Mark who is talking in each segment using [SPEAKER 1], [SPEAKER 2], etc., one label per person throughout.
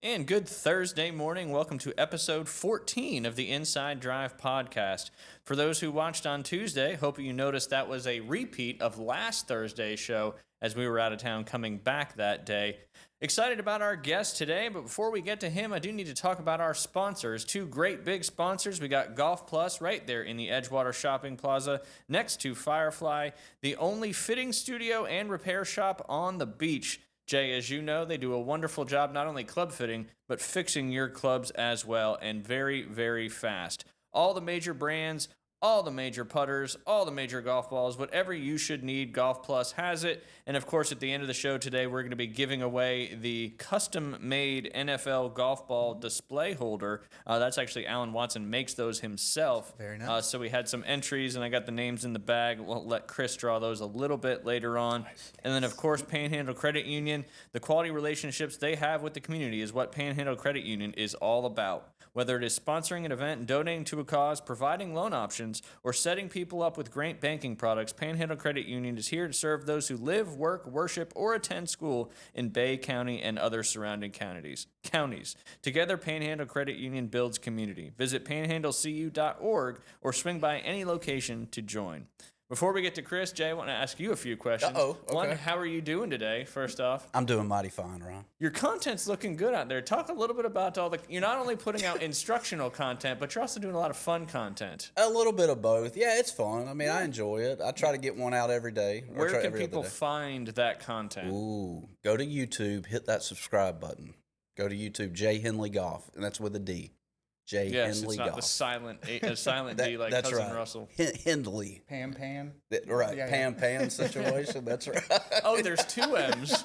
[SPEAKER 1] And good Thursday morning. Welcome to episode 14 of the Inside Drive podcast. For those who watched on Tuesday, hope you noticed that was a repeat of last Thursday's show as we were out of town coming back that day. Excited about our guest today, but before we get to him, I do need to talk about our sponsors. Two great big sponsors. We got Golf Plus right there in the Edgewater Shopping Plaza next to Firefly, the only fitting studio and repair shop on the beach. Jay, as you know, they do a wonderful job not only club fitting, but fixing your clubs as well, and very, very fast. All the major brands, all the major putters, all the major golf balls, whatever you should need, Golf Plus has it. And of course, at the end of the show today, we're going to be giving away the custom-made NFL golf ball display holder. That's actually Alan Watson makes those himself.
[SPEAKER 2] Very nice.
[SPEAKER 1] So we had some entries, and I got the names in the bag. We'll let Chris draw those a little bit later on. Nice. And then, of course, Panhandle Credit Union. The quality relationships they have with the community is what Panhandle Credit Union is all about. Whether it is sponsoring an event and donating to a cause, providing loan options, or setting people up with great banking products, Panhandle Credit Union is here to serve those who live, work, worship, or attend school in Bay County and other surrounding counties. Together, Panhandle Credit Union builds community. Visit panhandlecu.org or swing by any location to join. Before we get to Chris, Jay, I want to ask you a few questions.
[SPEAKER 2] Okay.
[SPEAKER 1] One, how are you doing today, first off?
[SPEAKER 3] I'm doing mighty fine, Ron.
[SPEAKER 1] Your content's looking good out there. Talk a little bit about you're not only putting out instructional content, but you're also doing a lot of fun content.
[SPEAKER 3] A little bit of both. Yeah, it's fun. I mean, I enjoy it. I try to get one out every day.
[SPEAKER 1] Where can people find that content?
[SPEAKER 3] Ooh, go to YouTube, hit that subscribe button. Go to YouTube, J. Hendley Golf, and that's with a D. J. Hendley Golf.
[SPEAKER 1] Yes, it's not the silent D like
[SPEAKER 3] that's
[SPEAKER 1] Cousin
[SPEAKER 3] right.
[SPEAKER 1] Russell.
[SPEAKER 3] Hendley.
[SPEAKER 2] Pan.
[SPEAKER 3] Right,
[SPEAKER 2] Yeah.
[SPEAKER 3] Pan situation. That's right.
[SPEAKER 1] Oh, there's two M's.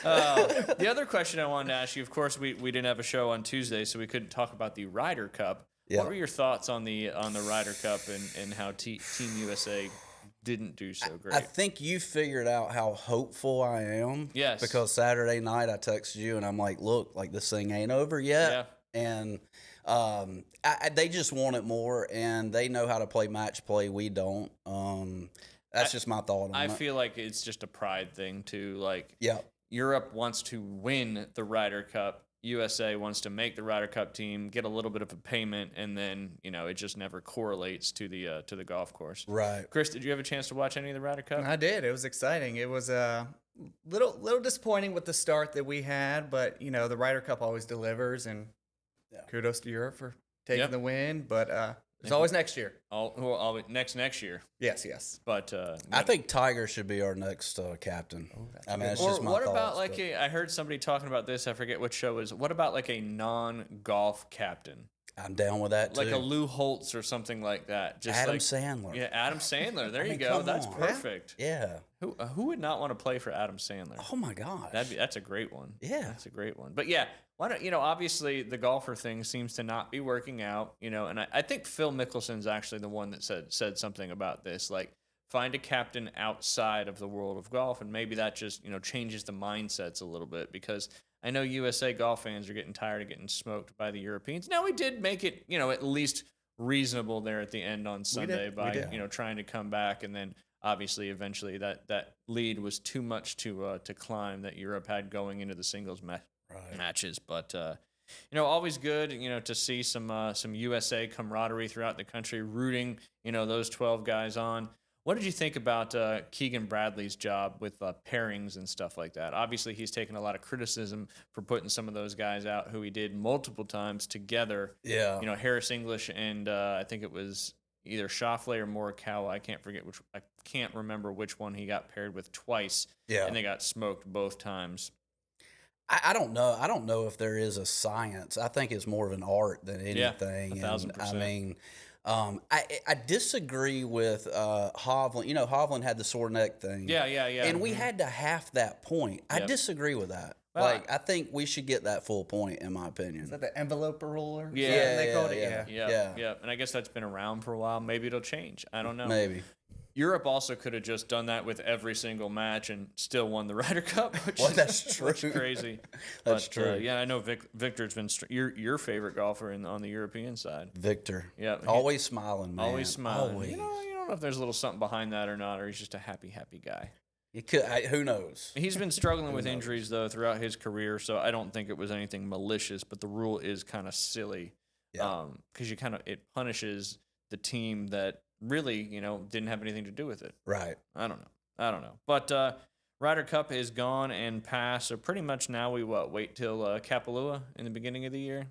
[SPEAKER 1] The other question I wanted to ask you, of course, we didn't have a show on Tuesday, so we couldn't talk about the Ryder Cup. Yeah. What were your thoughts on the Ryder Cup and how Team USA didn't do so great?
[SPEAKER 3] I think you figured out how hopeful I am.
[SPEAKER 1] Yes.
[SPEAKER 3] Because Saturday night I texted you and I'm like, look, like this thing ain't over yet.
[SPEAKER 1] Yeah.
[SPEAKER 3] And they just want it more, and they know how to play match play. We don't. That's just my thought on it.
[SPEAKER 1] I feel like it's just a pride thing, too. Like,
[SPEAKER 3] yeah.
[SPEAKER 1] Europe wants to win the Ryder Cup. USA wants to make the Ryder Cup team, get a little bit of a payment, and then it just never correlates to the golf course.
[SPEAKER 3] Right.
[SPEAKER 1] Chris, did you have a chance to watch any of the Ryder Cup?
[SPEAKER 2] I did. It was exciting. It was a little disappointing with the start that we had, but the Ryder Cup always delivers, and kudos to Europe for taking the win. But there's always next year.
[SPEAKER 1] Next year.
[SPEAKER 2] Yes.
[SPEAKER 1] But
[SPEAKER 3] I think Tiger should be our next captain. I mean, that's just my
[SPEAKER 1] what
[SPEAKER 3] thoughts,
[SPEAKER 1] about I heard somebody talking about this. I forget what show it was. What about like a non-golf captain?
[SPEAKER 3] I'm down with that too.
[SPEAKER 1] Like a Lou Holtz or something like that. Just
[SPEAKER 3] Adam Sandler.
[SPEAKER 1] Yeah, Adam Sandler. There you go. That's perfect.
[SPEAKER 3] Yeah.
[SPEAKER 1] Who would not want to play for Adam Sandler?
[SPEAKER 3] Oh my gosh.
[SPEAKER 1] That's a great one.
[SPEAKER 3] Yeah.
[SPEAKER 1] That's a great one. But yeah, why don't obviously the golfer thing seems to not be working out, and I think Phil Mickelson's actually the one that said something about this, like find a captain outside of the world of golf, and maybe that just, changes the mindsets a little bit, because I know USA golf fans are getting tired of getting smoked by the Europeans. Now, we did make it, at least reasonable there at the end on Sunday by trying to come back, and then obviously eventually that lead was too much to climb that Europe had going into the singles matches. But always good to see some USA camaraderie throughout the country, rooting those 12 guys on. What did you think about Keegan Bradley's job with pairings and stuff like that? Obviously, he's taken a lot of criticism for putting some of those guys out who he did multiple times together.
[SPEAKER 3] Yeah.
[SPEAKER 1] Harris English and I think it was either Schauffele or Morikawa. I can't remember which one he got paired with twice.
[SPEAKER 3] Yeah.
[SPEAKER 1] And they got smoked both times.
[SPEAKER 3] I don't know. I don't know if there is a science. I think it's more of an art than anything.
[SPEAKER 1] Yeah, 1,000%.
[SPEAKER 3] I mean, I disagree with Hovland. Hovland had the sore neck thing.
[SPEAKER 1] Yeah.
[SPEAKER 3] And we had to half that point. I disagree with that.
[SPEAKER 1] Well,
[SPEAKER 3] I think we should get that full point, in my opinion.
[SPEAKER 2] Is that the envelope ruler?
[SPEAKER 1] Yeah,
[SPEAKER 2] they called it.
[SPEAKER 1] Yeah. And I guess that's been around for a while. Maybe it'll change. I don't know.
[SPEAKER 3] Maybe.
[SPEAKER 1] Europe also could have just done that with every single match and still won the Ryder Cup,
[SPEAKER 3] that's true.
[SPEAKER 1] Which is crazy.
[SPEAKER 3] That's true.
[SPEAKER 1] Yeah, I know Victor's been your favorite golfer on the European side.
[SPEAKER 3] Victor.
[SPEAKER 1] Yeah.
[SPEAKER 3] Always smiling, man.
[SPEAKER 1] Always smiling.
[SPEAKER 3] Always.
[SPEAKER 1] You don't know if there's a little something behind that or not, or he's just a happy guy.
[SPEAKER 3] It could. Who knows?
[SPEAKER 1] He's been struggling with injuries, though, throughout his career, so I don't think it was anything malicious, but the rule is kind of silly because it punishes the team that really, didn't have anything to do with it.
[SPEAKER 3] Right.
[SPEAKER 1] I don't know. But Ryder Cup is gone and past, so pretty much now we wait till Kapalua in the beginning of the year?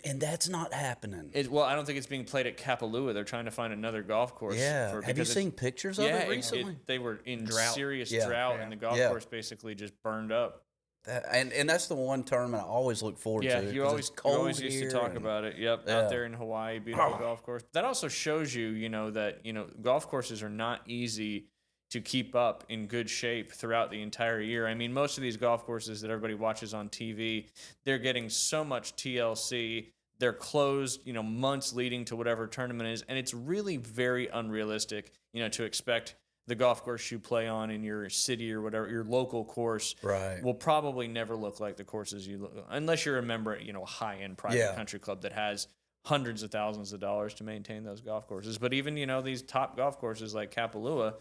[SPEAKER 3] And that's not happening.
[SPEAKER 1] Well, I don't think it's being played at Kapalua. They're trying to find another golf course.
[SPEAKER 3] Yeah. Have you seen pictures of it recently?
[SPEAKER 1] They were in
[SPEAKER 2] Drought.
[SPEAKER 1] serious drought, and the golf course basically just burned up.
[SPEAKER 3] And that's the one tournament I always look forward to.
[SPEAKER 1] Yeah, you always used to talk about it. Yep, out there in Hawaii, beautiful golf course. That also shows you, that golf courses are not easy to keep up in good shape throughout the entire year. I mean, most of these golf courses that everybody watches on TV, they're getting so much TLC. They're closed, months leading to whatever tournament is, and it's really very unrealistic, to expect the golf course you play on in your city or whatever, your local course, will probably never look like the courses you look, unless you're a member at, a high-end private country club that has hundreds of thousands of dollars to maintain those golf courses. But even, these top golf courses like Kapalua,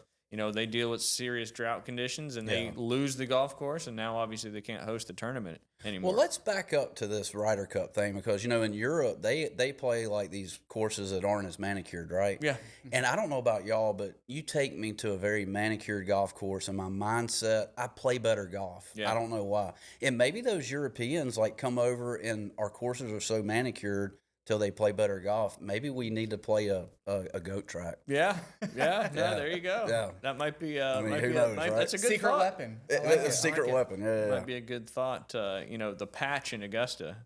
[SPEAKER 1] they deal with serious drought conditions, and they lose the golf course, and now obviously they can't host the tournament anymore.
[SPEAKER 3] Well, let's back up to this Ryder Cup thing because, in Europe, they play like these courses that aren't as manicured, right?
[SPEAKER 1] Yeah.
[SPEAKER 3] And I don't know about y'all, but you take me to a very manicured golf course, and my mindset, I play better golf.
[SPEAKER 1] Yeah.
[SPEAKER 3] I don't know why. And maybe those Europeans, come over and our courses are so manicured till they play better golf. Maybe we need to play a goat track.
[SPEAKER 1] Yeah. There you go. Yeah. That might be.
[SPEAKER 3] Who knows, right?
[SPEAKER 1] That's a good
[SPEAKER 2] secret
[SPEAKER 1] thought.
[SPEAKER 2] weapon.
[SPEAKER 3] A secret weapon. Yeah.
[SPEAKER 1] Might be a good thought. The patch in Augusta.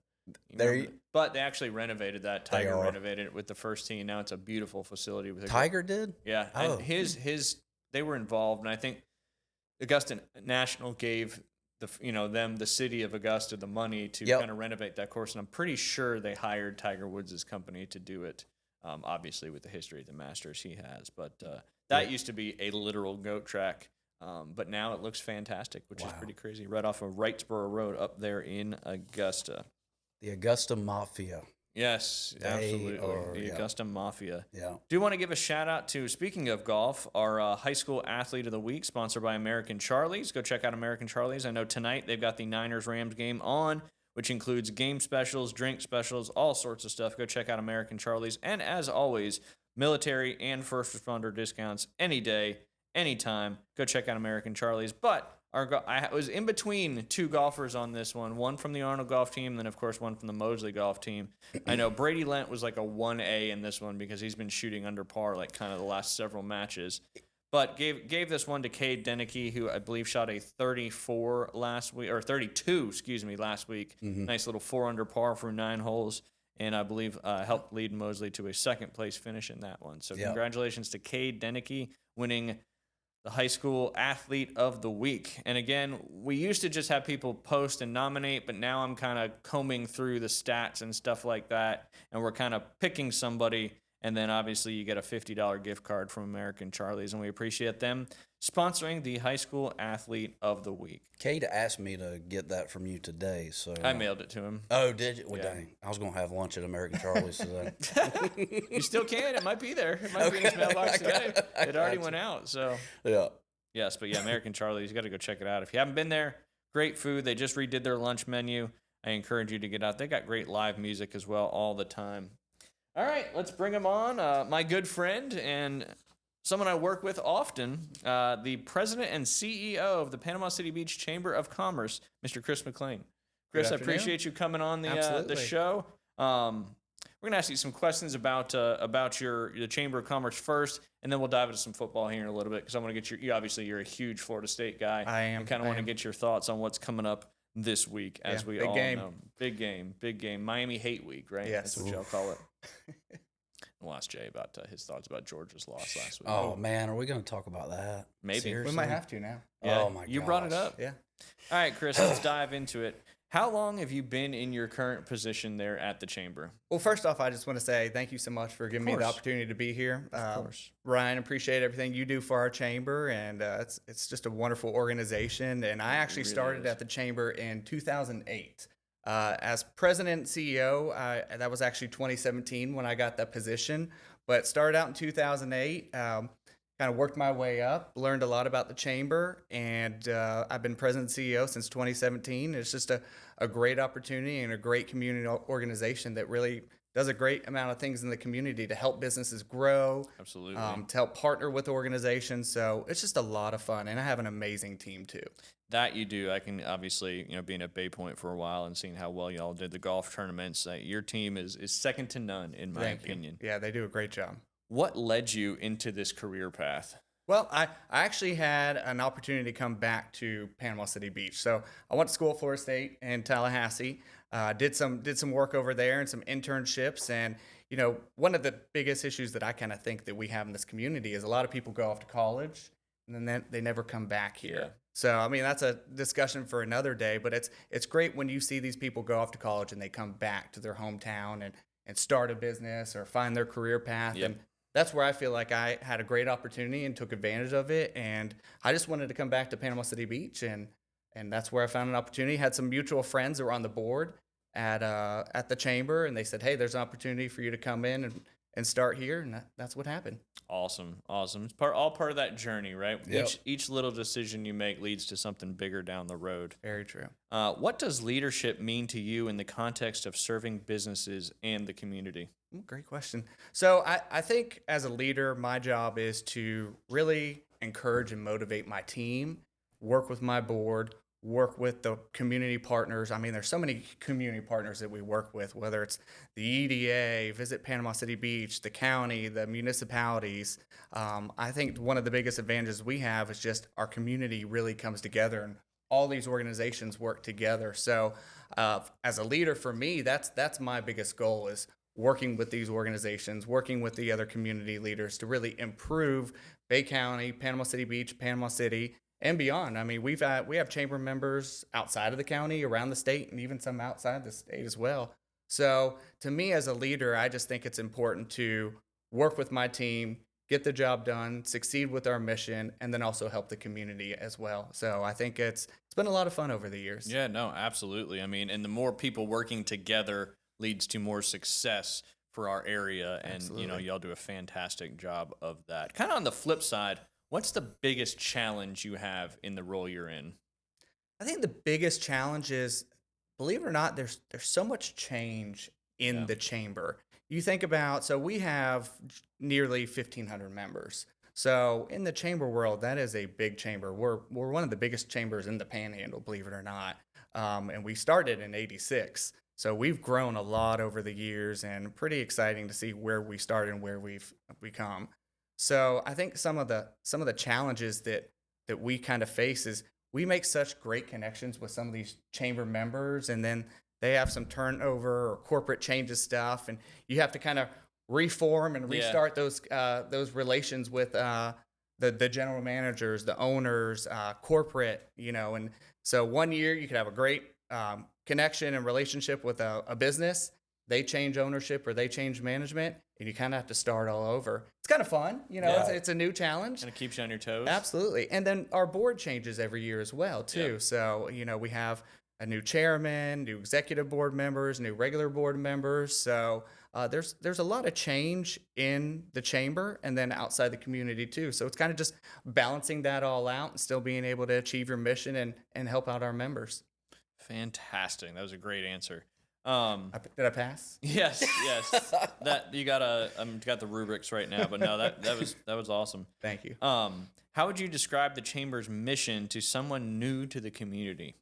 [SPEAKER 1] But they actually renovated that. Tiger renovated it with the first team. Now it's a beautiful facility. With
[SPEAKER 3] Tiger did?
[SPEAKER 1] Yeah.
[SPEAKER 3] Oh.
[SPEAKER 1] And his they were involved, and I think Augusta National gave the city of Augusta the money to kind of renovate that course, and I'm pretty sure they hired Tiger Woods' company to do it. Obviously, with the history of the Masters he has, but that used to be a literal goat track, but now it looks fantastic, which is pretty crazy. Right off of Wrightsboro Road up there in Augusta.
[SPEAKER 3] The Augusta Mafia.
[SPEAKER 1] Yes, absolutely. The Augusta Mafia.
[SPEAKER 3] Yeah.
[SPEAKER 1] Do want to give a shout out to, speaking of golf, our high school athlete of the week, sponsored by American Charlie's. Go check out American Charlie's. I know tonight they've got the Niners-Rams game on, which includes game specials, drink specials, all sorts of stuff. Go check out American Charlie's. And as always, military and first responder discounts any day, anytime. Go check out American Charlie's. But I was in between two golfers on this one from the Arnold golf team, and then, of course, one from the Mosley golf team. I know Brady Lent was like a 1A in this one because he's been shooting under par kind of the last several matches. But gave this one to Cade Denicky, who I believe shot a 32 last week. Mm-hmm. Nice little 4 under par through 9 holes. And I believe helped lead Mosley to a second-place finish in that one. So congratulations to Cade Denicky winning the high school athlete of the week. And again, we used to just have people post and nominate, but now I'm kind of combing through the stats and stuff like that, and we're kind of picking somebody, and then obviously you get a $50 gift card from American Charlie's, and we appreciate them sponsoring the high school athlete of the week.
[SPEAKER 3] Cade asked me to get that from you today, so
[SPEAKER 1] I mailed it to him.
[SPEAKER 3] Oh, did you? Well, dang. I was going to have lunch at American Charlie's today.
[SPEAKER 1] You still can. It might be there. It might be in his mailbox today. It already went out, so.
[SPEAKER 3] Yeah.
[SPEAKER 1] Yes, but American Charlie's, you got to go check it out. If you haven't been there, great food. They just redid their lunch menu. I encourage you to get out. They got great live music as well all the time. All right, let's bring him on. My good friend and someone I work with often, the president and CEO of the Panama City Beach Chamber of Commerce, Mr. Chris McClain. Chris, I appreciate you coming on the show. We're going to ask you some questions about the Chamber of Commerce first, and then we'll dive into some football here in a little bit because I want to get obviously you're a huge Florida State guy.
[SPEAKER 2] I am.
[SPEAKER 1] I kind of want to get your thoughts on what's coming up this week, as we all know. Big game. Miami Hate Week, right?
[SPEAKER 2] Yes.
[SPEAKER 1] That's what y'all call it. We'll ask Jay about his thoughts about Georgia's loss last week.
[SPEAKER 3] Oh, man, are we going to talk about that?
[SPEAKER 1] Maybe.
[SPEAKER 3] Seriously?
[SPEAKER 2] We might have to now.
[SPEAKER 1] Yeah.
[SPEAKER 3] Oh, my God.
[SPEAKER 1] You brought it up.
[SPEAKER 2] Yeah.
[SPEAKER 1] All right, Chris, let's dive into it. How long have you been in your current position there at the Chamber?
[SPEAKER 2] Well, first off, I just want to say thank you so much for giving me the opportunity to be here.
[SPEAKER 1] Of course.
[SPEAKER 2] Ryan, appreciate everything you do for our Chamber, and it's just a wonderful organization. And I actually started at the Chamber in 2008. As president and CEO, that was actually 2017 when I got that position, but started out in 2008. kind of worked my way up, learned a lot about the chamber, and I've been president and CEO since 2017. It's just a great opportunity and a great community organization that really does a great amount of things in the community to help businesses grow,
[SPEAKER 1] Absolutely.
[SPEAKER 2] to help partner with organizations. So it's just a lot of fun, and I have an amazing team too.
[SPEAKER 1] That you do. I can obviously, being at Bay Point for a while and seeing how well y'all did the golf tournaments, your team is second to none, in my opinion.
[SPEAKER 2] Yeah, they do a great job.
[SPEAKER 1] What led you into this career path?
[SPEAKER 2] Well, I actually had an opportunity to come back to Panama City Beach. So I went to school at Florida State in Tallahassee, did some work over there and some internships. And, one of the biggest issues that I kind of think that we have in this community is a lot of people go off to college and then they never come back here.
[SPEAKER 1] Yeah.
[SPEAKER 2] So, I mean, that's a discussion for another day, but it's great when you see these people go off to college and they come back to their hometown and start a business or find their career path.
[SPEAKER 1] Yep.
[SPEAKER 2] And that's where I feel like I had a great opportunity and took advantage of it. And I just wanted to come back to Panama City Beach. And that's where I found an opportunity. Had some mutual friends that were on the board at the chamber. And they said, hey, there's an opportunity for you to come in and start here. And that's what happened.
[SPEAKER 1] Awesome. It's all part of that journey, right?
[SPEAKER 3] Yep.
[SPEAKER 1] Each little decision you make leads to something bigger down the road.
[SPEAKER 2] Very true.
[SPEAKER 1] What does leadership mean to you in the context of serving businesses and the community?
[SPEAKER 2] Great question. So I think as a leader, my job is to really encourage and motivate my team, work with my board, work with the community partners. I mean, there's so many community partners that we work with, whether it's the EDA, Visit Panama City Beach, the county, the municipalities. I think one of the biggest advantages we have is just our community really comes together and all these organizations work together. So as a leader, for me, that's my biggest goal is working with these organizations, working with the other community leaders to really improve Bay County, Panama City Beach, Panama City, and beyond. I mean, we have chamber members outside of the county, around the state, and even some outside the state as well. So to me as a leader, I just think it's important to work with my team, get the job done, succeed with our mission, and then also help the community as well. So I think it's been a lot of fun over the years.
[SPEAKER 1] Yeah, no, absolutely. I mean, and the more people working together leads to more success for our area. And,
[SPEAKER 2] Absolutely.
[SPEAKER 1] Y'all do a fantastic job of that. Kind of on the flip side, what's the biggest challenge you have in the role you're in?
[SPEAKER 2] I think the biggest challenge is, believe it or not, there's so much change in the chamber. You think about, so we have nearly 1,500 members. So in the chamber world, that is a big chamber. We're one of the biggest chambers in the Panhandle, believe it or not. And we started in '86. So we've grown a lot over the years, and pretty exciting to see where we started and where we've become. So I think some of the challenges that we kind of face is we make such great connections with some of these chamber members, and then they have some turnover or corporate changes stuff, and you have to kind of reform and restart those relations with the general managers, the owners, corporate, and so one year you could have a great connection and relationship with a business. They change ownership or they change management, and you kind of have to start all over. It's kind of fun, it's a new challenge.
[SPEAKER 1] Kind of keeps you on your toes.
[SPEAKER 2] Absolutely. And then our board changes every year as well, too.
[SPEAKER 1] Yep.
[SPEAKER 2] So, we have a new chairman, new executive board members, new regular board members. So there's a lot of change in the chamber and then outside the community, too. So it's kind of just balancing that all out and still being able to achieve your mission and help out our members.
[SPEAKER 1] Fantastic. That was a great answer.
[SPEAKER 2] Did I pass?
[SPEAKER 1] Yes. That you got the rubrics right now, but no, that was awesome.
[SPEAKER 2] Thank you.
[SPEAKER 1] How would you describe the chamber's mission to someone new to the community?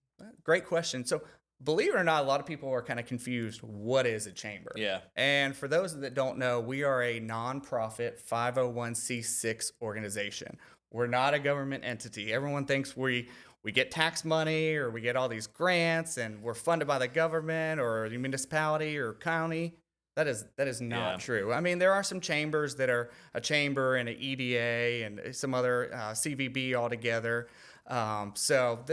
[SPEAKER 2] Great question. So, believe it or not, a lot of people are kind of confused. What is a chamber?
[SPEAKER 1] Yeah.
[SPEAKER 2] And for those that don't know, we are a nonprofit 501c6 organization. We're not a government entity. Everyone thinks we get tax money or we get all these grants and we're funded by the government or the municipality or county. That is not true. I mean, there are some chambers that are a chamber and an EDA and some other CVB altogether. So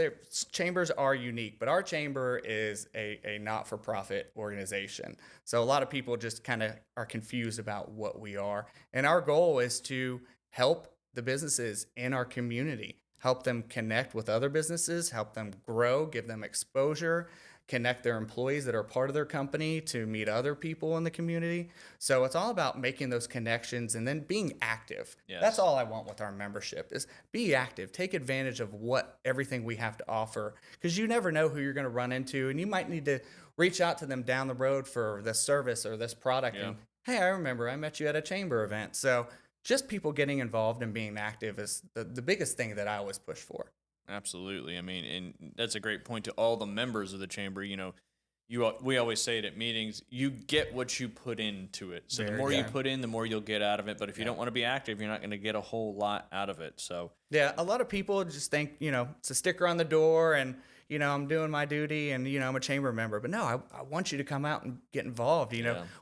[SPEAKER 2] chambers are unique, but our chamber is a not-for-profit organization. So a lot of people just kind of are confused about what we are. And our goal is to help the businesses in our community, help them connect with other businesses, help them grow, give them exposure, connect their employees that are part of their company to meet other people in the community. So it's all about making those connections and then being active.
[SPEAKER 1] Yes.
[SPEAKER 2] That's all I want with our membership is be active. Take advantage of everything we have to offer, because you never know who you're going to run into, and you might need to reach out to them down the road for this service or this product.
[SPEAKER 1] Yeah.
[SPEAKER 2] And hey, I remember I met you at a chamber event. So just people getting involved and being active is the biggest thing that I always push for.
[SPEAKER 1] Absolutely. I mean, and that's a great point to all the members of the chamber. We always say it at meetings, you get what you put into it. So the more you put in, the more you'll get out of it. But if you don't want to be active, you're not going to get a whole lot out of it. So
[SPEAKER 2] yeah, a lot of people just think, it's a sticker on the door and, I'm doing my duty and, I'm a chamber member. But no, I want you to come out and get involved.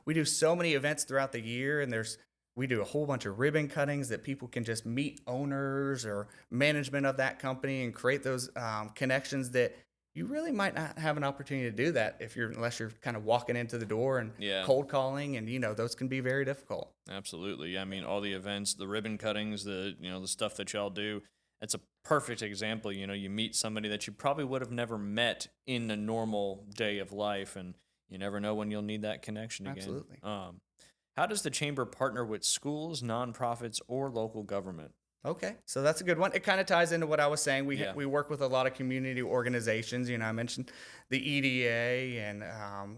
[SPEAKER 2] We do so many events throughout the year, and we do a whole bunch of ribbon cuttings that people can just meet owners or management of that company and create those connections that you really might not have an opportunity to do that unless you're kind of walking into the door and cold calling, and those can be very difficult.
[SPEAKER 1] Absolutely. I mean, all the events, the ribbon cuttings, the stuff that y'all do, it's a perfect example. You meet somebody that you probably would have never met in a normal day of life, and you never know when you'll need that connection again.
[SPEAKER 2] Absolutely.
[SPEAKER 1] How does the chamber partner with schools, nonprofits, or local government?
[SPEAKER 2] Okay, so that's a good one. It kind of ties into what I was saying. We work with a lot of community organizations. I mentioned the EDA and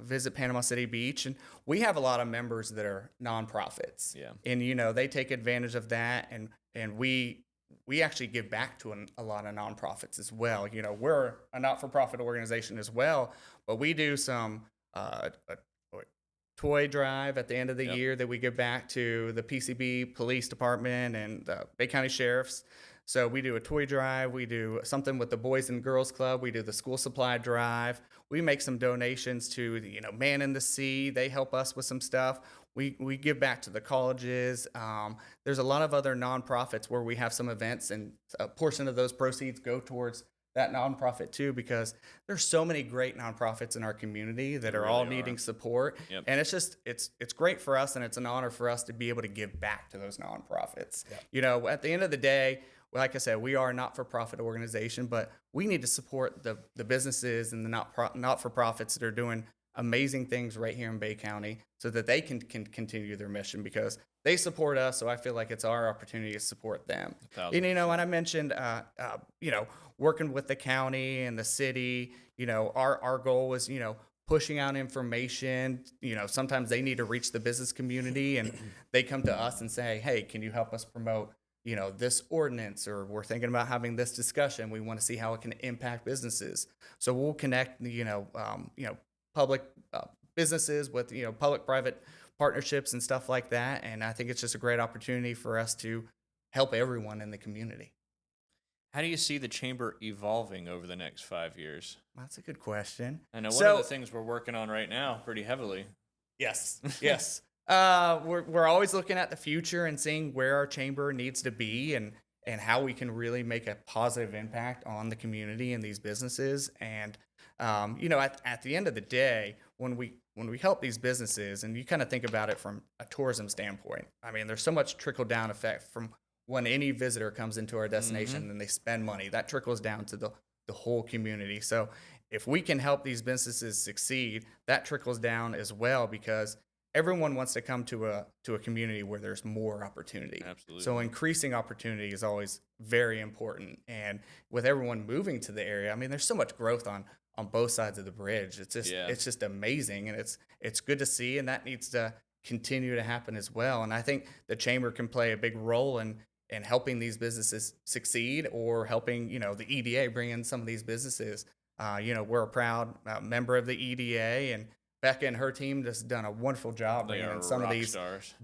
[SPEAKER 2] Visit Panama City Beach, and we have a lot of members that are nonprofits.
[SPEAKER 1] Yeah.
[SPEAKER 2] And they take advantage of that, and we actually give back to a lot of nonprofits as well. We're a not-for-profit organization as well, but we do some a toy drive at the end of the year that we give back to the PCB Police Department and the Bay County Sheriffs. So we do a toy drive. We do something with the Boys and Girls Club. We do the school supply drive. We make some donations to the, Man in the Sea. They help us with some stuff. We give back to the colleges. There's a lot of other nonprofits where we have some events, and a portion of those proceeds go towards that nonprofit too, because there's so many great nonprofits in our community that are all needing support.
[SPEAKER 1] Yep.
[SPEAKER 2] And it's great for us, and it's an honor for us to be able to give back to those nonprofits. Yep. At the end of the day, like I said, we are a not-for-profit organization, but we need to support the businesses and the not-for-profits that are doing amazing things right here in Bay County so that they can continue their mission, because they support us. So I feel like it's our opportunity to support them. And, and I mentioned, working with the county and the city, our goal was, pushing out information. Sometimes they need to reach the business community, and they come to us and say, hey, can you help us promote, this ordinance, or we're thinking about having this discussion. We want to see how it can impact businesses. So we'll connect, public businesses with, public-private partnerships and stuff like that. And I think it's just a great opportunity for us to help everyone in the community.
[SPEAKER 1] How do you see the chamber evolving over the next 5 years?
[SPEAKER 2] That's a good question.
[SPEAKER 1] I know one of the things we're working on right now pretty heavily.
[SPEAKER 2] Yes. We're always looking at the future and seeing where our chamber needs to be and how we can really make a positive impact on the community and these businesses. And, at the end of the day, when we help these businesses, and you kind of think about it from a tourism standpoint, I mean, there's so much trickle-down effect from when any visitor comes into our destination and they spend money. That trickles down to the whole community. So if we can help these businesses succeed, that trickles down as well, because everyone wants to come to a community where there's more opportunity.
[SPEAKER 1] Absolutely.
[SPEAKER 2] So increasing opportunity is always very important. And with everyone moving to the area, I mean, there's so much growth on both sides of the bridge. It's just amazing, and it's good to see, and that needs to continue to happen as well. And I think the chamber can play a big role in helping these businesses succeed, or helping, the EDA bring in some of these businesses. We're a proud member of the EDA, and Becca and her team just done a wonderful job bringing in some of these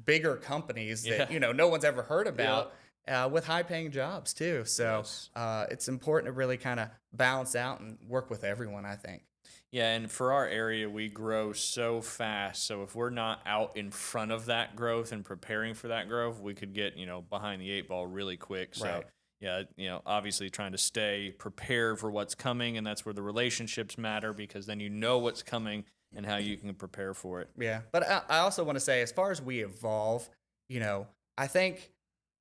[SPEAKER 2] bigger companies that, no one's ever heard about, with high-paying jobs too. So it's important to really kind of balance out and work with everyone, I think.
[SPEAKER 1] Yeah, and for our area, we grow so fast. So if we're not out in front of that growth and preparing for that growth, we could get, behind the 8 ball really quick. So, obviously trying to stay prepared for what's coming, and that's where the relationships matter, because then you know what's coming and how you can prepare for it.
[SPEAKER 2] Yeah, but I also want to say, as far as we evolve, I think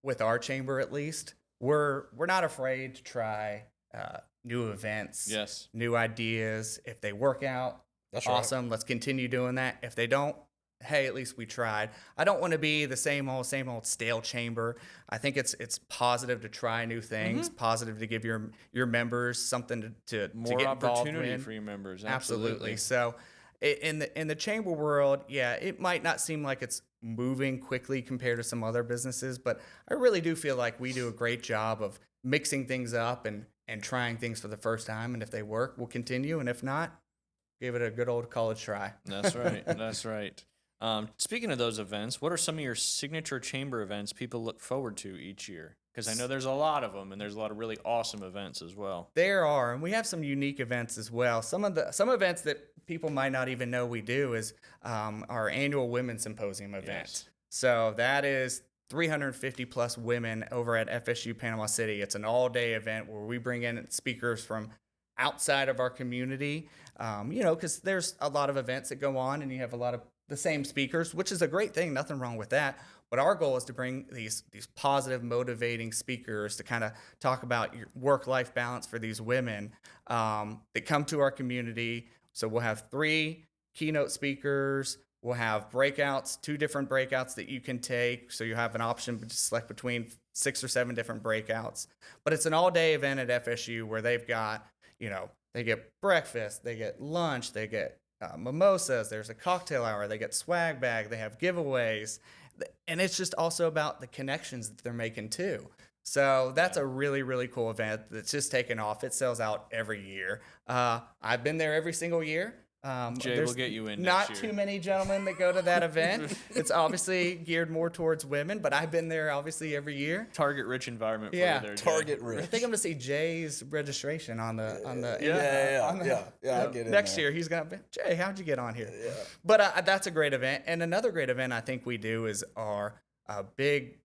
[SPEAKER 2] with our chamber at least, we're not afraid to try new events,
[SPEAKER 1] Yes.
[SPEAKER 2] new ideas. If they work out,
[SPEAKER 3] That's right.
[SPEAKER 2] awesome. Let's continue doing that. If they don't, hey, at least we tried. I don't want to be the same old stale chamber. I think it's positive to try new things, positive to give your members something to
[SPEAKER 1] More
[SPEAKER 2] get involved
[SPEAKER 1] opportunity
[SPEAKER 2] in.
[SPEAKER 1] for your members.
[SPEAKER 2] Absolutely. So in the chamber world, yeah, it might not seem like it's moving quickly compared to some other businesses, but I really do feel like we do a great job of mixing things up and trying things for the first time. And if they work, we'll continue. And if not, give it a good old college try.
[SPEAKER 1] That's right. That's right. Speaking of those events, what are some of your signature chamber events people look forward to each year? Because I know there's a lot of them, and there's a lot of really awesome events as well.
[SPEAKER 2] There are, and we have some unique events as well. Some events that people might not even know we do is our annual Women's Symposium event.
[SPEAKER 1] Yes.
[SPEAKER 2] So that is 350 plus women over at FSU Panama City. It's an all-day event where we bring in speakers from outside of our community, because there's a lot of events that go on, and you have a lot of the same speakers, which is a great thing. Nothing wrong with that. But our goal is to bring these positive, motivating speakers to kind of talk about your work-life balance for these women that come to our community. So we'll have 3 keynote speakers. We'll have breakouts, 2 different breakouts that you can take. So you have an option to select between 6 or 7 different breakouts. But it's an all-day event at FSU where they've got, they get breakfast, they get lunch, they get mimosas, there's a cocktail hour, they get swag bag, they have giveaways. And it's just also about the connections that they're making too. So that's a really, really cool event that's just taken off. It sells out every year. I've been there every single year.
[SPEAKER 1] Jay will get you in
[SPEAKER 2] not
[SPEAKER 1] next year.
[SPEAKER 2] too many gentlemen that go to that event. It's obviously geared more towards women, but I've been there obviously every year.
[SPEAKER 1] Target-rich environment for
[SPEAKER 2] Yeah.
[SPEAKER 1] you there, Jay.
[SPEAKER 3] Target
[SPEAKER 2] I
[SPEAKER 3] rich.
[SPEAKER 2] think I'm gonna see Jay's registration on the
[SPEAKER 3] Yeah. I'll get in
[SPEAKER 2] next
[SPEAKER 3] there.
[SPEAKER 2] year. He's gonna be, Jay, how'd you get on here?
[SPEAKER 3] Yeah.
[SPEAKER 2] But that's a great event. And another great event I think we do is our big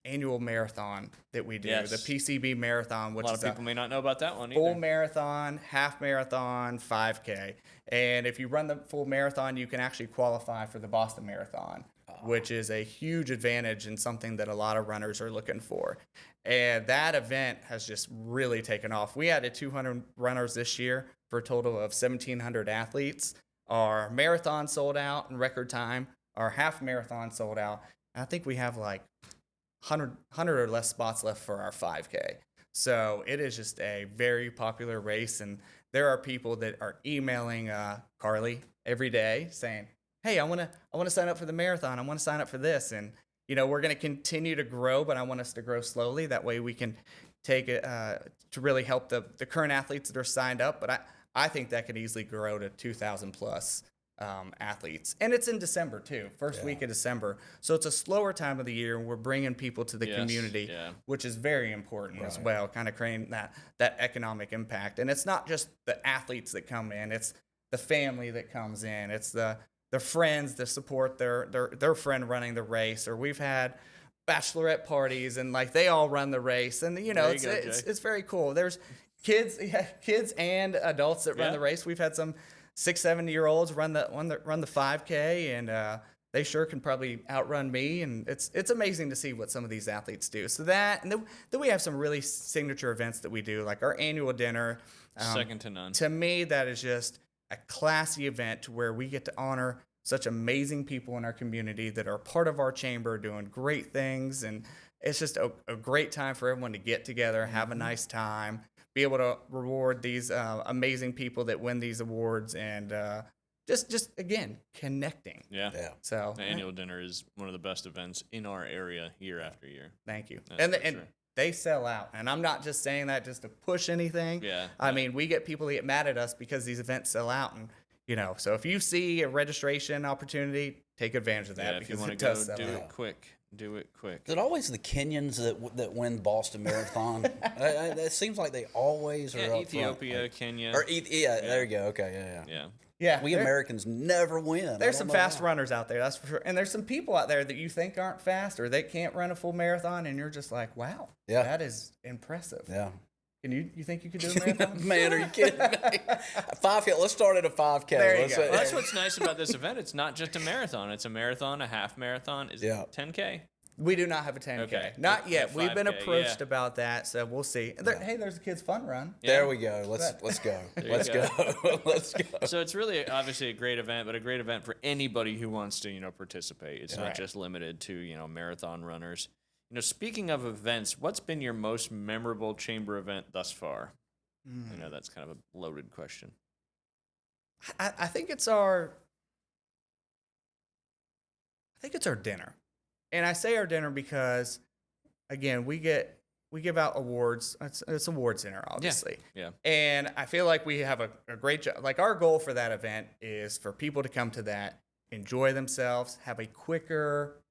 [SPEAKER 2] annual marathon that we do,
[SPEAKER 1] Yes.
[SPEAKER 2] the PCB marathon, which
[SPEAKER 1] A lot
[SPEAKER 2] is
[SPEAKER 1] of people may not know about that one
[SPEAKER 2] full
[SPEAKER 1] either.
[SPEAKER 2] marathon, half marathon, 5K. And if you run the full marathon, you can actually qualify for the Boston Marathon, which is a huge advantage and something that a lot of runners are looking for. And that event has just really taken off. We added 200 runners this year for a total of 1,700 athletes. Our marathon sold out in record time. Our half marathon sold out. And I think we have like 100 or less spots left for our 5K. So it is just a very popular race. And there are people that are emailing Carly every day saying, hey, I want to sign up for the marathon. I want to sign up for this. And, we're going to continue to grow, but I want us to grow slowly. That way we can take it to really help the current athletes that are signed up. But I think that could easily grow to 2,000 plus athletes. And it's in December too, first week of December. So it's a slower time of the year, and we're bringing people to the community, which is very important as well, kind of creating that economic impact. And it's not just the athletes that come in, it's the family that comes in, it's the friends that support their friend running the race. Or we've had bachelorette parties and like they all run the race, and it's very cool. There's kids and adults that run the race. We've had some 6-7-year-olds run the 5K, and they sure can probably outrun me. And it's amazing to see what some of these athletes do. So that, and then we have some really signature events that we do, like our annual dinner.
[SPEAKER 1] Second to none.
[SPEAKER 2] To me, that is just a classy event where we get to honor such amazing people in our community that are part of our chamber doing great things. And it's just a great time for everyone to get together, have a nice time, be able to reward these amazing people that win these awards, and just again, connecting.
[SPEAKER 1] Yeah.
[SPEAKER 2] So
[SPEAKER 1] The annual dinner is one of the best events in our area year after year.
[SPEAKER 2] Thank you.
[SPEAKER 1] That's
[SPEAKER 2] And they sell out. And I'm not just saying that just to push anything.
[SPEAKER 1] Yeah.
[SPEAKER 2] I mean, we get people that get mad at us because these events sell out. And, so if you see a registration opportunity, take advantage of that.
[SPEAKER 1] Yeah, if you
[SPEAKER 2] because
[SPEAKER 1] want
[SPEAKER 2] it
[SPEAKER 1] to go,
[SPEAKER 2] does sell
[SPEAKER 1] do
[SPEAKER 2] out.
[SPEAKER 1] it quick. Do it quick.
[SPEAKER 3] Is it always the Kenyans that win Boston Marathon? It seems like they always are up
[SPEAKER 1] Ethiopia,
[SPEAKER 3] front.
[SPEAKER 1] Kenya.
[SPEAKER 3] There you go. Okay, yeah.
[SPEAKER 2] Yeah.
[SPEAKER 3] We Americans never win.
[SPEAKER 2] There's some fast runners out there, that's for sure. And there's some people out there that you think aren't fast or they can't run a full marathon, and you're just like, wow, that is impressive.
[SPEAKER 3] Yeah.
[SPEAKER 2] And you think you could do a marathon?
[SPEAKER 3] Man, are you kidding me? 5K. Let's start at a 5K.
[SPEAKER 2] There you go.
[SPEAKER 1] Well, that's what's nice about this event. It's not just a marathon. It's a marathon, a half marathon. Is it 10K?
[SPEAKER 2] We do not have a 10K.
[SPEAKER 1] Okay.
[SPEAKER 2] Not yet.
[SPEAKER 1] A
[SPEAKER 2] We've been
[SPEAKER 1] 5K,
[SPEAKER 2] approached
[SPEAKER 1] yeah.
[SPEAKER 2] about that, so we'll see. Hey, there's a kids' fun run.
[SPEAKER 1] Yeah.
[SPEAKER 3] There we go. Let's go. Let's
[SPEAKER 1] go.
[SPEAKER 3] go. Let's go.
[SPEAKER 1] So it's really obviously a great event, but a great event for anybody who wants to, participate. It's not just limited to, marathon runners. Speaking of events, what's been your most memorable chamber event thus far? I know that's kind of a loaded question.
[SPEAKER 2] I think it's our dinner. And I say our dinner because, again, we give out awards. It's awards dinner, obviously.
[SPEAKER 1] Yeah.
[SPEAKER 2] And I feel like we have a great job. Like, our goal for that event is for people to come to that, enjoy themselves, have a quicker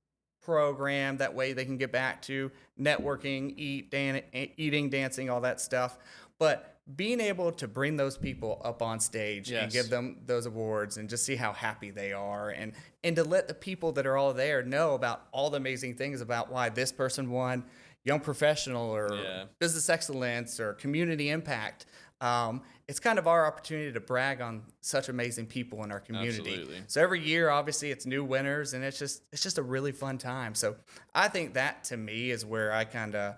[SPEAKER 2] program. That way they can get back to networking, eating, dancing, all that stuff. But being able to bring those people up on stage and give them those awards and just see how happy they are, and to let the people that are all there know about all the amazing things about why this person won Young Professional or Business Excellence or Community Impact. It's kind of our opportunity to brag on such amazing people in our community.
[SPEAKER 1] Absolutely.
[SPEAKER 2] So every year, obviously, it's new winners, and it's just a really fun time. So I think that, to me, is where I kind of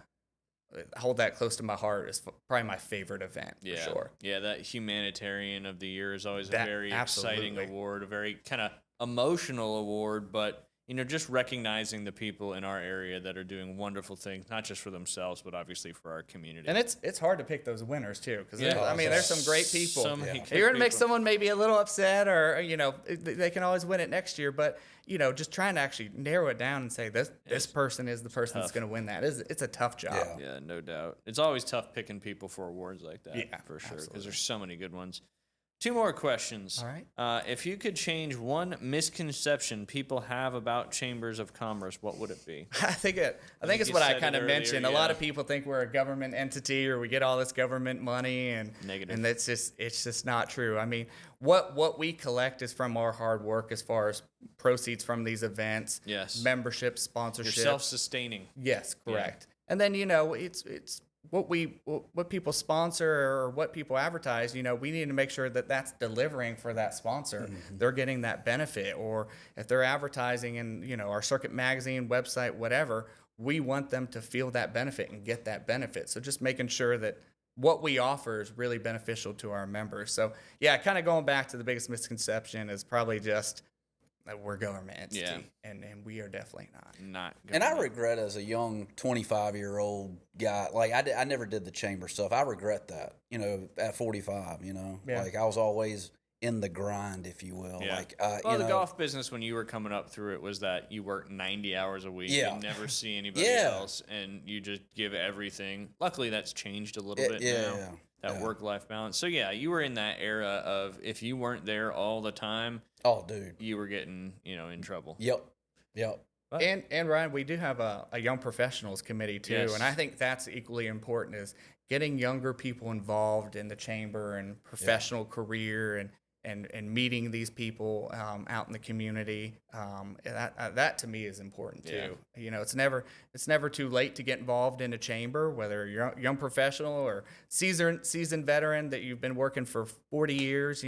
[SPEAKER 2] hold that close to my heart. Is probably my favorite event, for sure.
[SPEAKER 1] Yeah, that Humanitarian of the Year is always a very exciting award, a very kind of emotional award, but just recognizing the people in our area that are doing wonderful things, not just for themselves, but obviously for our community.
[SPEAKER 2] And it's hard to pick those winners too, because there's some great people. You're gonna make someone maybe a little upset, or they can always win it next year. But just trying to actually narrow it down and say this person is the person that's gonna win that. It's a tough job.
[SPEAKER 1] Yeah, no doubt. It's always tough picking people for awards like that.
[SPEAKER 2] Yeah,
[SPEAKER 1] for sure, because there's so many good ones. Two more questions.
[SPEAKER 2] All right.
[SPEAKER 1] If you could change one misconception people have about chambers of commerce, what would it be?
[SPEAKER 2] I think it's what I kind of mentioned. A lot of people think we're a government entity, or we get all this government money, and
[SPEAKER 1] Negative.
[SPEAKER 2] And it's just not true. I mean, what we collect is from our hard work, as far as proceeds from these events.
[SPEAKER 1] Yes.
[SPEAKER 2] Membership, sponsorship.
[SPEAKER 1] You're self-sustaining.
[SPEAKER 2] Yes, correct. Yeah. And then it's what people sponsor or what people advertise. We need to make sure that that's delivering for that sponsor. Mm-hmm. They're getting that benefit. Or if they're advertising in our Circuit magazine, website, whatever, we want them to feel that benefit and get that benefit. So just making sure that what we offer is really beneficial to our members. So yeah, kind of going back to the biggest misconception is probably just that we're government entity, and we are definitely not.
[SPEAKER 3] And I regret, as a young 25-year-old guy, like I never did the chamber stuff. I regret that, at 45, like I was always in the grind, if you will.
[SPEAKER 1] Yeah.
[SPEAKER 3] Like,
[SPEAKER 1] the golf business, when you were coming up through it, was that you work 90 hours a week and never see anybody else, and you just give everything. Luckily, that's changed a little bit now. That work-life balance. So yeah, you were in that era of, if you weren't there all the time,
[SPEAKER 3] oh dude,
[SPEAKER 1] you were getting in trouble.
[SPEAKER 3] Yep.
[SPEAKER 2] But, and Ryan, we do have a young professionals committee too, and I think that's equally important, is getting younger people involved in the chamber and professional career, and meeting these people out in the community. That to me is important too. Yeah. It's never too late to get involved in a chamber, whether you're a young professional or seasoned veteran that you've been working for 40 years.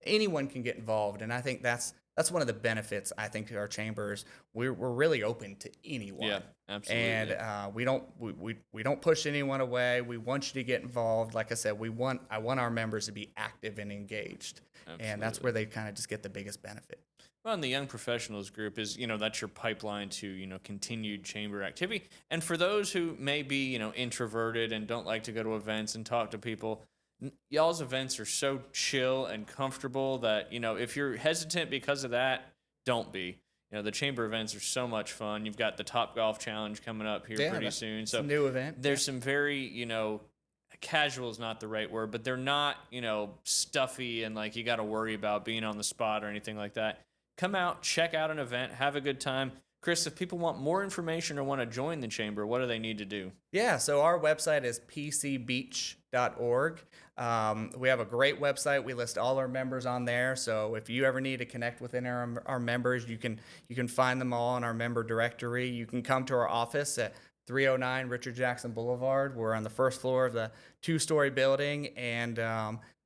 [SPEAKER 2] Anyone can get involved, and I think that's one of the benefits. I think to our chambers, we're really open to anyone.
[SPEAKER 1] Yeah, absolutely.
[SPEAKER 2] And we don't push anyone away. We want you to get involved. Like I said, I want our members to be active and engaged. Absolutely. And that's where they kind of just get the biggest benefit.
[SPEAKER 1] Well, and the Young Professionals group is, that's your pipeline to, continued chamber activity. And for those who may be, introverted and don't like to go to events and talk to people, y'all's events are so chill and comfortable that, if you're hesitant because of that, don't be. The chamber events are so much fun. You've got the Top Golf Challenge coming up here pretty soon. So
[SPEAKER 2] it's a new event.
[SPEAKER 1] There's some very, casual is not the right word, but they're not, stuffy and like you got to worry about being on the spot or anything like that. Come out, check out an event, have a good time. Chris, if people want more information or want to join the chamber, what do they need to do?
[SPEAKER 2] Yeah, so our website is pcbeach.org. We have a great website. We list all our members on there. So if you ever need to connect within our members, you can find them all in our member directory. You can come to our office at 309 Richard Jackson Boulevard. We're on the first floor of the 2-story building, and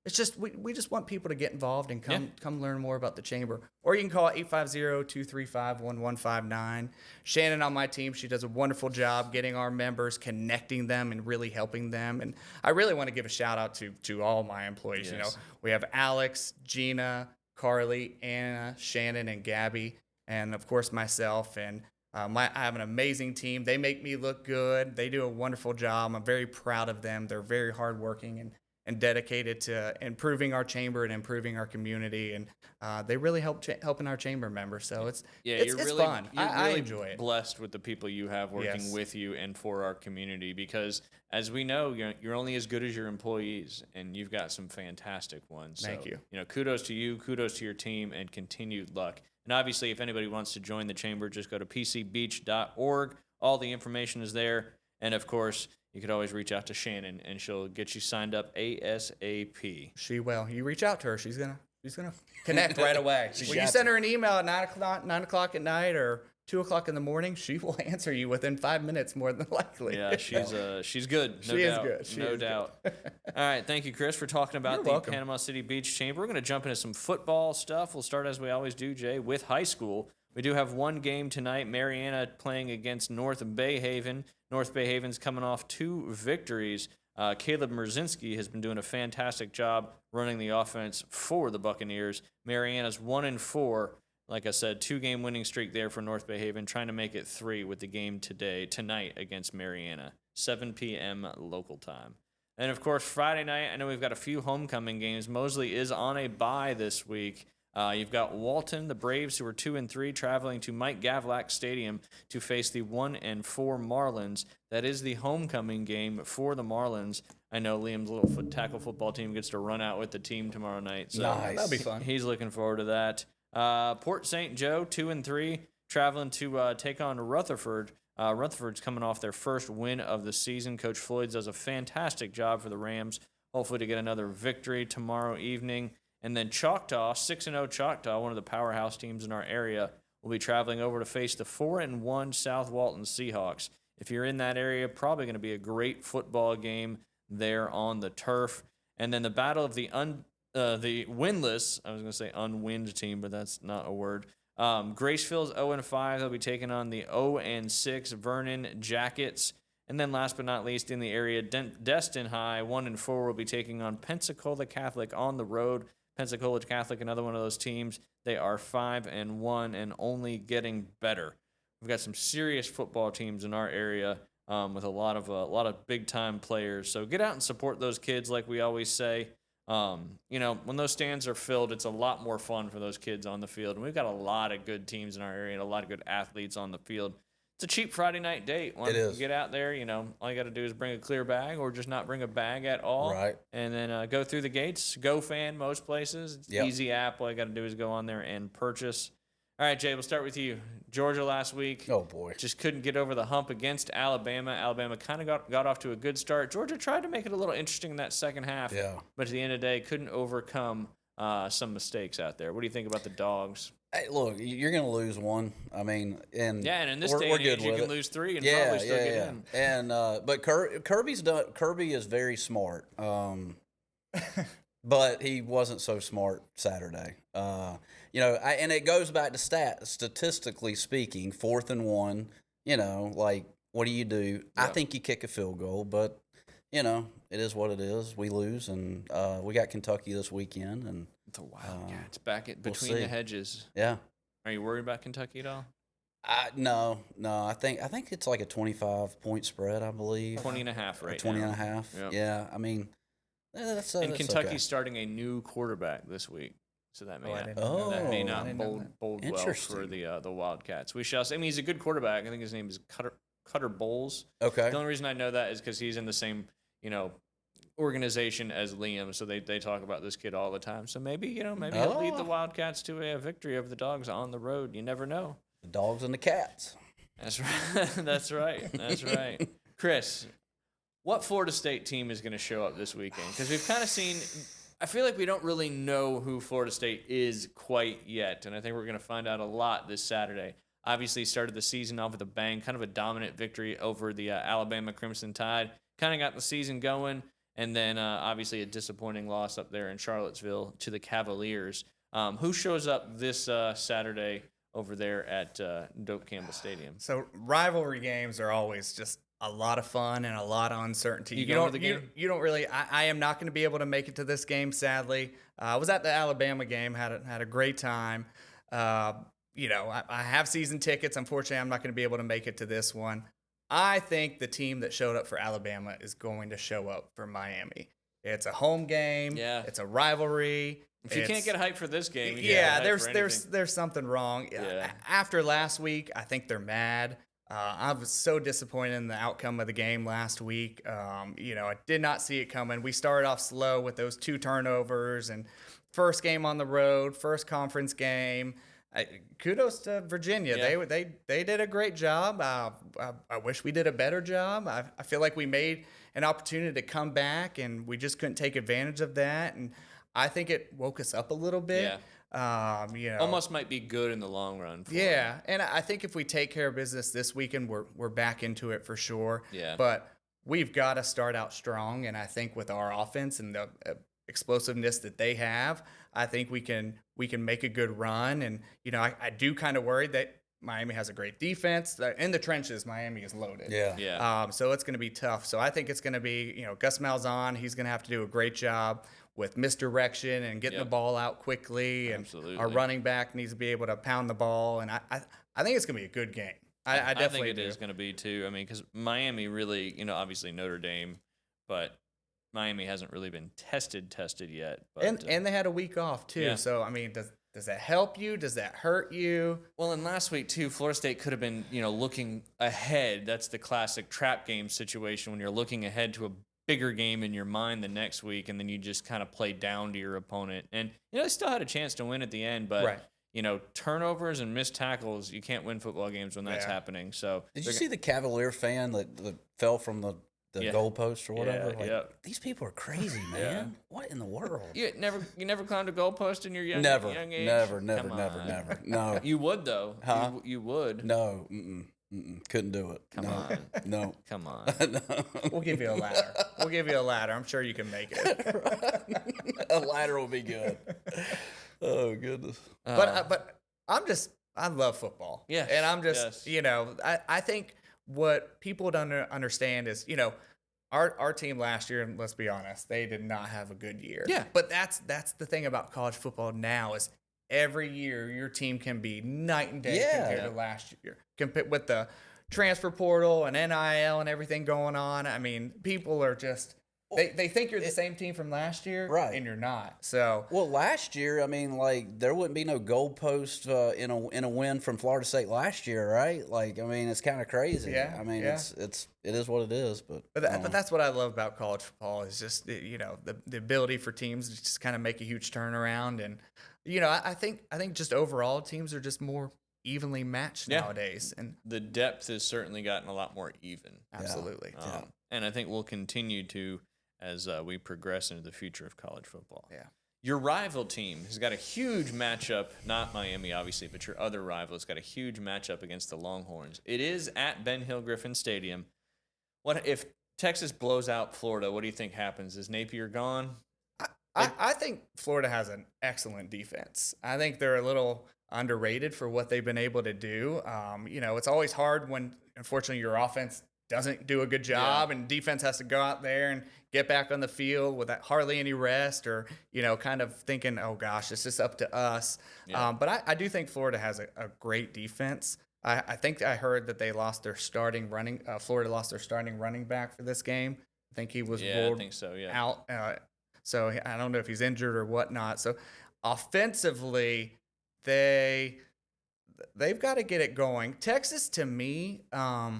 [SPEAKER 2] it's just we just want people to get involved and come learn more about the chamber. Or you can call 850-235-1159. Shannon on my team, she does a wonderful job getting our members, connecting them, and really helping them. And I really want to give a shout out to all my employees.
[SPEAKER 1] Yes.
[SPEAKER 2] We have Alex, Gina, Carly, Anna, Shannon, and Gabby, and of course myself. And I have an amazing team. They make me look good. They do a wonderful job. I'm very proud of them. They're very hardworking and dedicated to improving our chamber and improving our community, and they really helping our chamber members. So it's
[SPEAKER 1] really
[SPEAKER 2] fun. I
[SPEAKER 1] really
[SPEAKER 2] enjoy it.
[SPEAKER 1] Blessed with the people you have working with you and for our community, because as we know, you're only as good as your employees, and you've got some fantastic ones.
[SPEAKER 2] Thank you.
[SPEAKER 1] Kudos to you, kudos to your team, and continued luck. And obviously, if anybody wants to join the chamber, just go to pcbeach.org. All the information is there, and of course, you could always reach out to Shannon, and she'll get you signed up ASAP.
[SPEAKER 2] She will. You reach out to her. She's gonna connect right away. When you send her an email at 9 o'clock at night or 2 o'clock in the morning, she will answer you within 5 minutes more than likely.
[SPEAKER 1] Yeah, she's good.
[SPEAKER 2] She is good.
[SPEAKER 1] No doubt. All right, thank you, Chris, for talking about the Panama City Beach Chamber. We're going to jump into some football stuff. We'll start, as we always do, Jay, with high school. We do have one game tonight. Mariana playing against North Bay Haven. North Bay Haven's coming off 2 victories. Caleb Merzinski has been doing a fantastic job running the offense for the Buccaneers. Mariana's 1-4. Like I said, 2-game winning streak there for North Bay Haven, trying to make it 3 with the game tonight against Mariana, 7 p.m. local time. And, of course, Friday night, I know we've got a few homecoming games. Mosley is on a bye this week. You've got Walton, the Braves, who are 2-3, traveling to Mike Gavlak Stadium to face the 1-4 Marlins. That is the homecoming game for the Marlins. I know Liam's little tackle football team gets to run out with the team tomorrow night. So
[SPEAKER 3] nice.
[SPEAKER 2] That'll be fun.
[SPEAKER 1] He's looking forward to that. Port St. Joe, 2-3, traveling to take on Rutherford. Rutherford's coming off their first win of the season. Coach Floyd does a fantastic job for the Rams. Hopefully to get another victory tomorrow evening. And then Choctaw, 6-0 Choctaw, one of the powerhouse teams in our area, will be traveling over to face the 4-1 South Walton Seahawks. If you're in that area, probably going to be a great football game there on the turf. And then the battle of the winless, I was going to say unwinned team, but that's not a word. Graceville's 0-5. They'll be taking on the 0-6 Vernon Jackets. And then last but not least, in the area, Destin High, 1-4, will be taking on Pensacola Catholic on the road. Pensacola Catholic, another one of those teams. They are 5-1 and only getting better. We've got some serious football teams in our area with a lot of big time players. So get out and support those kids, like we always say. When those stands are filled, it's a lot more fun for those kids on the field. And we've got a lot of good teams in our area and a lot of good athletes on the field. It's a cheap Friday night date.
[SPEAKER 3] It is.
[SPEAKER 1] You get out there, all you got to do is bring a clear bag or just not bring a bag at all.
[SPEAKER 3] Right.
[SPEAKER 1] And then go through the gates. GoFan most places. It's an easy app. All you got to do is go on there and purchase. All right, Jay, we'll start with you. Georgia last week.
[SPEAKER 3] Oh, boy.
[SPEAKER 1] Just couldn't get over the hump against Alabama. Alabama kind of got off to a good start. Georgia tried to make it a little interesting in that second half.
[SPEAKER 3] Yeah.
[SPEAKER 1] But at the end of the day, couldn't overcome some mistakes out there. What do you think about the Dogs?
[SPEAKER 3] Hey, look, you're going to lose one. I mean, and
[SPEAKER 1] in this
[SPEAKER 3] we're
[SPEAKER 1] day and
[SPEAKER 3] good
[SPEAKER 1] age, you
[SPEAKER 3] with
[SPEAKER 1] can
[SPEAKER 3] it.
[SPEAKER 1] lose 3 and probably still get in.
[SPEAKER 3] And but Kirby's done. Kirby is very smart. But he wasn't so smart Saturday. And it goes back to statistically speaking, 4th and 1. What do you do? Yeah. I think you kick a field goal, but it is what it is. We lose, and we got Kentucky this weekend, and
[SPEAKER 1] the Wildcats back between the hedges.
[SPEAKER 3] Yeah.
[SPEAKER 1] Are you worried about Kentucky at all?
[SPEAKER 3] No. I think it's like a 25-point spread, I believe.
[SPEAKER 1] 20.5 right
[SPEAKER 3] 20
[SPEAKER 1] now.
[SPEAKER 3] 20.5.
[SPEAKER 1] Yep.
[SPEAKER 3] Yeah. I mean, that's
[SPEAKER 1] Kentucky's
[SPEAKER 3] okay.
[SPEAKER 1] starting a new quarterback this week, so that may not bode well for the Wildcats. We shall see. I mean, he's a good quarterback. I think his name is Cutter Bowles.
[SPEAKER 3] Okay.
[SPEAKER 1] The only reason I know that is because he's in the same organization as Liam, so they talk about this kid all the time. So maybe he'll lead the Wildcats to a victory over the Dogs on the road. You never know.
[SPEAKER 3] The Dogs and the Cats.
[SPEAKER 1] That's right. That's right. Chris, what Florida State team is going to show up this weekend? Because we've kind of seen. I feel like we don't really know who Florida State is quite yet, and I think we're going to find out a lot this Saturday. Obviously, started the season off with a bang, kind of a dominant victory over the Alabama Crimson Tide. Kind of got the season going. And then obviously a disappointing loss up there in Charlottesville to the Cavaliers. Who shows up this Saturday over there at Doak Campbell Stadium?
[SPEAKER 2] So rivalry games are always just a lot of fun and a lot of uncertainty.
[SPEAKER 1] You going to the game?
[SPEAKER 2] You don't really. I am not going to be able to make it to this game, sadly. I was at the Alabama game, had a great time. I have season tickets. Unfortunately, I'm not going to be able to make it to this one. I think the team that showed up for Alabama is going to show up for Miami. It's a home game.
[SPEAKER 1] Yeah.
[SPEAKER 2] It's a rivalry.
[SPEAKER 1] If you can't get hyped for this game,
[SPEAKER 2] there's something wrong.
[SPEAKER 1] Yeah.
[SPEAKER 2] After last week, I think they're mad. I was so disappointed in the outcome of the game last week. I did not see it coming. We started off slow with those 2 turnovers and first game on the road, first conference game. Kudos to Virginia.
[SPEAKER 1] Yeah.
[SPEAKER 2] They did a great job. I wish we did a better job. I feel like we made an opportunity to come back, and we just couldn't take advantage of that. And I think it woke us up a little bit.
[SPEAKER 1] Yeah. Almost might be good in the long run.
[SPEAKER 2] Yeah, and I think if we take care of business this weekend, we're back into it for sure.
[SPEAKER 1] Yeah.
[SPEAKER 2] But we've got to start out strong, and I think with our offense and the explosiveness that they have, I think we can make a good run. And I do kind of worry that Miami has a great defense. In the trenches, Miami is loaded.
[SPEAKER 3] Yeah.
[SPEAKER 2] So it's going to be tough. So I think it's going to be Gus Malzahn. He's going to have to do a great job with misdirection and getting the ball out quickly.
[SPEAKER 1] Absolutely.
[SPEAKER 2] And our running back needs to be able to pound the ball. And I think it's going to be a good game. I definitely
[SPEAKER 1] think it is going to be too. I mean, because Miami really, obviously Notre Dame, but Miami hasn't really been tested yet. But,
[SPEAKER 2] and they had a week off too.
[SPEAKER 1] Yeah.
[SPEAKER 2] So I mean, does that help you? Does that hurt you?
[SPEAKER 1] Well, and last week too, Florida State could have been, looking ahead. That's the classic trap game situation when you're looking ahead to a bigger game in your mind the next week, and then you just kind of play down to your opponent. And they still had a chance to win at the end, but
[SPEAKER 2] right.
[SPEAKER 1] Turnovers and missed tackles, you can't win football games when that's happening. So
[SPEAKER 3] did you see the Cavalier fan that fell from the goalpost or whatever? These people are crazy, man.
[SPEAKER 1] Yeah.
[SPEAKER 3] What in the world?
[SPEAKER 1] You never climbed a goalpost in your young age?
[SPEAKER 3] Never. No.
[SPEAKER 1] You would though.
[SPEAKER 3] Huh?
[SPEAKER 1] You would.
[SPEAKER 3] No. Couldn't do it.
[SPEAKER 1] Come on.
[SPEAKER 3] No.
[SPEAKER 1] Come on.
[SPEAKER 3] No.
[SPEAKER 2] We'll give you a ladder. I'm sure you can make it.
[SPEAKER 3] A ladder will be good. Oh goodness.
[SPEAKER 2] But I love football.
[SPEAKER 1] Yeah.
[SPEAKER 2] And I'm just, I think what people don't understand is, our team last year, and let's be honest, they did not have a good year.
[SPEAKER 1] Yeah.
[SPEAKER 2] But that's the thing about college football now is every year your team can be night and day compared to last year. Compared with the transfer portal and NIL and everything going on. I mean, people are just they think you're the same team from last year,
[SPEAKER 3] right? And
[SPEAKER 2] you're not. So
[SPEAKER 3] last year, I mean, there wouldn't be no goalpost in a win from Florida State last year, right? It's kind of crazy.
[SPEAKER 2] Yeah,
[SPEAKER 3] I mean, it is what it is. But
[SPEAKER 2] that's what I love about college football is just the ability for teams to just kind of make a huge turnaround. And I think just overall teams are just more evenly matched nowadays, and
[SPEAKER 1] the depth has certainly gotten a lot more even.
[SPEAKER 2] Absolutely.
[SPEAKER 1] And I think we'll continue to as we progress into the future of college football.
[SPEAKER 2] Yeah.
[SPEAKER 1] Your rival team has got a huge matchup, not Miami, obviously, but your other rival has got a huge matchup against the Longhorns. It is at Ben Hill Griffin Stadium. What if Texas blows out Florida? What do you think happens? Is Napier gone?
[SPEAKER 2] I think Florida has an excellent defense. I think they're a little underrated for what they've been able to do. It's always hard when, unfortunately, your offense doesn't do a good job and defense has to go out there and get back on the field without hardly any rest or, kind of thinking, oh, gosh, it's just up to us.
[SPEAKER 1] Yeah.
[SPEAKER 2] But I do think Florida has a great defense. I think I heard that they lost their starting Florida lost their starting running back for this game. I think he was ruled out. So I don't know if he's injured or whatnot. So offensively, they've got to get it going. Texas, to me, I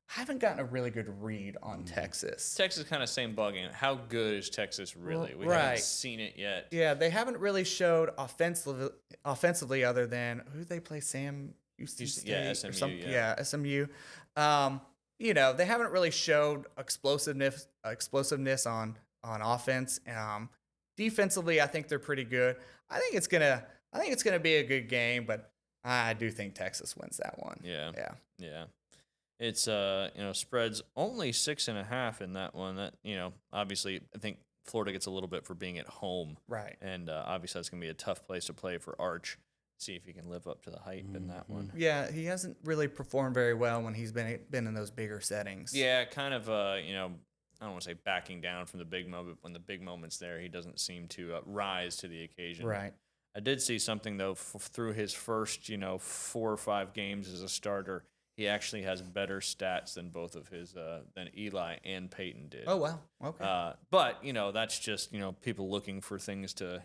[SPEAKER 2] haven't gotten a really good read on Texas.
[SPEAKER 1] Texas kind of same bugging. How good is Texas really? We haven't seen it yet.
[SPEAKER 2] Yeah, they haven't really showed offensively other than who did they play? UC State?
[SPEAKER 1] Yeah, SMU.
[SPEAKER 2] SMU. They haven't really showed explosiveness on offense. Defensively, I think they're pretty good. I think it's gonna be a good game, but I do think Texas wins that one.
[SPEAKER 1] Yeah. It's spreads only 6.5 in that one. That obviously I think Florida gets a little bit for being at home,
[SPEAKER 2] Right.
[SPEAKER 1] and obviously that's gonna be a tough place to play for Arch. See if he can live up to the hype in that one.
[SPEAKER 2] Yeah, he hasn't really performed very well when he's been in those bigger settings.
[SPEAKER 1] Yeah, kind of. I don't want to say backing down from the big moment. When the big moment's there, he doesn't seem to rise to the occasion.
[SPEAKER 2] Right.
[SPEAKER 1] I did see something though through his first 4 or 5 games as a starter. He actually has better stats than both of his than Eli and Peyton did.
[SPEAKER 2] Oh wow. Okay.
[SPEAKER 1] But that's just people looking for things to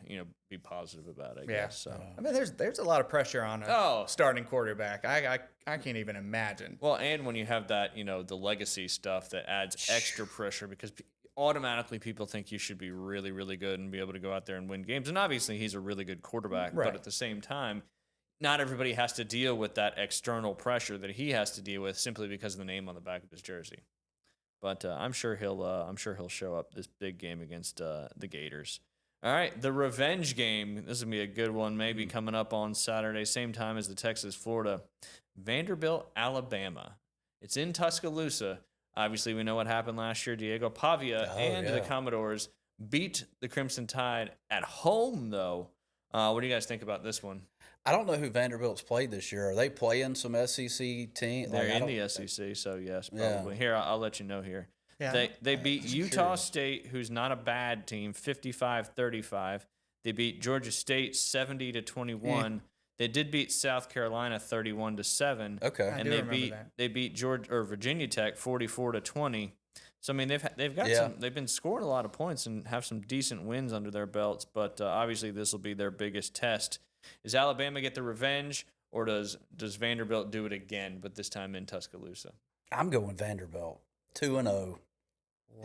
[SPEAKER 1] be positive about. I guess. So.
[SPEAKER 2] I mean, there's a lot of pressure on a starting quarterback. I can't even imagine.
[SPEAKER 1] Well, and when you have that the legacy stuff that adds extra pressure because automatically people think you should be really, really good and be able to go out there and win games. And obviously he's a really good quarterback,
[SPEAKER 2] Right.
[SPEAKER 1] but at the same time, not everybody has to deal with that external pressure that he has to deal with simply because of the name on the back of his jersey. But I'm sure he'll show up this big game against the Gators. All right, the revenge game. This is gonna be a good one. Maybe coming up on Saturday, same time as the Texas-Florida, Vanderbilt, Alabama. It's in Tuscaloosa. Obviously, we know what happened last year. Diego Pavia and the Commodores beat the Crimson Tide at home, though. What do you guys think about this one?
[SPEAKER 3] I don't know who Vanderbilt's played this year. Are they playing some SEC team?
[SPEAKER 1] They're in the SEC, so yes, probably.
[SPEAKER 3] Yeah.
[SPEAKER 1] Here, I'll let you know here.
[SPEAKER 2] Yeah.
[SPEAKER 1] They beat Utah State, who's not a bad team, 55-35. They beat Georgia State 70-21. They did beat South Carolina 31-7.
[SPEAKER 3] Okay.
[SPEAKER 1] And they beat Virginia Tech 44-20. So I mean they've been scoring a lot of points and have some decent wins under their belts, but obviously this will be their biggest test. Is Alabama get the revenge, or does Vanderbilt do it again, but this time in Tuscaloosa?
[SPEAKER 3] I'm going Vanderbilt. 2-0.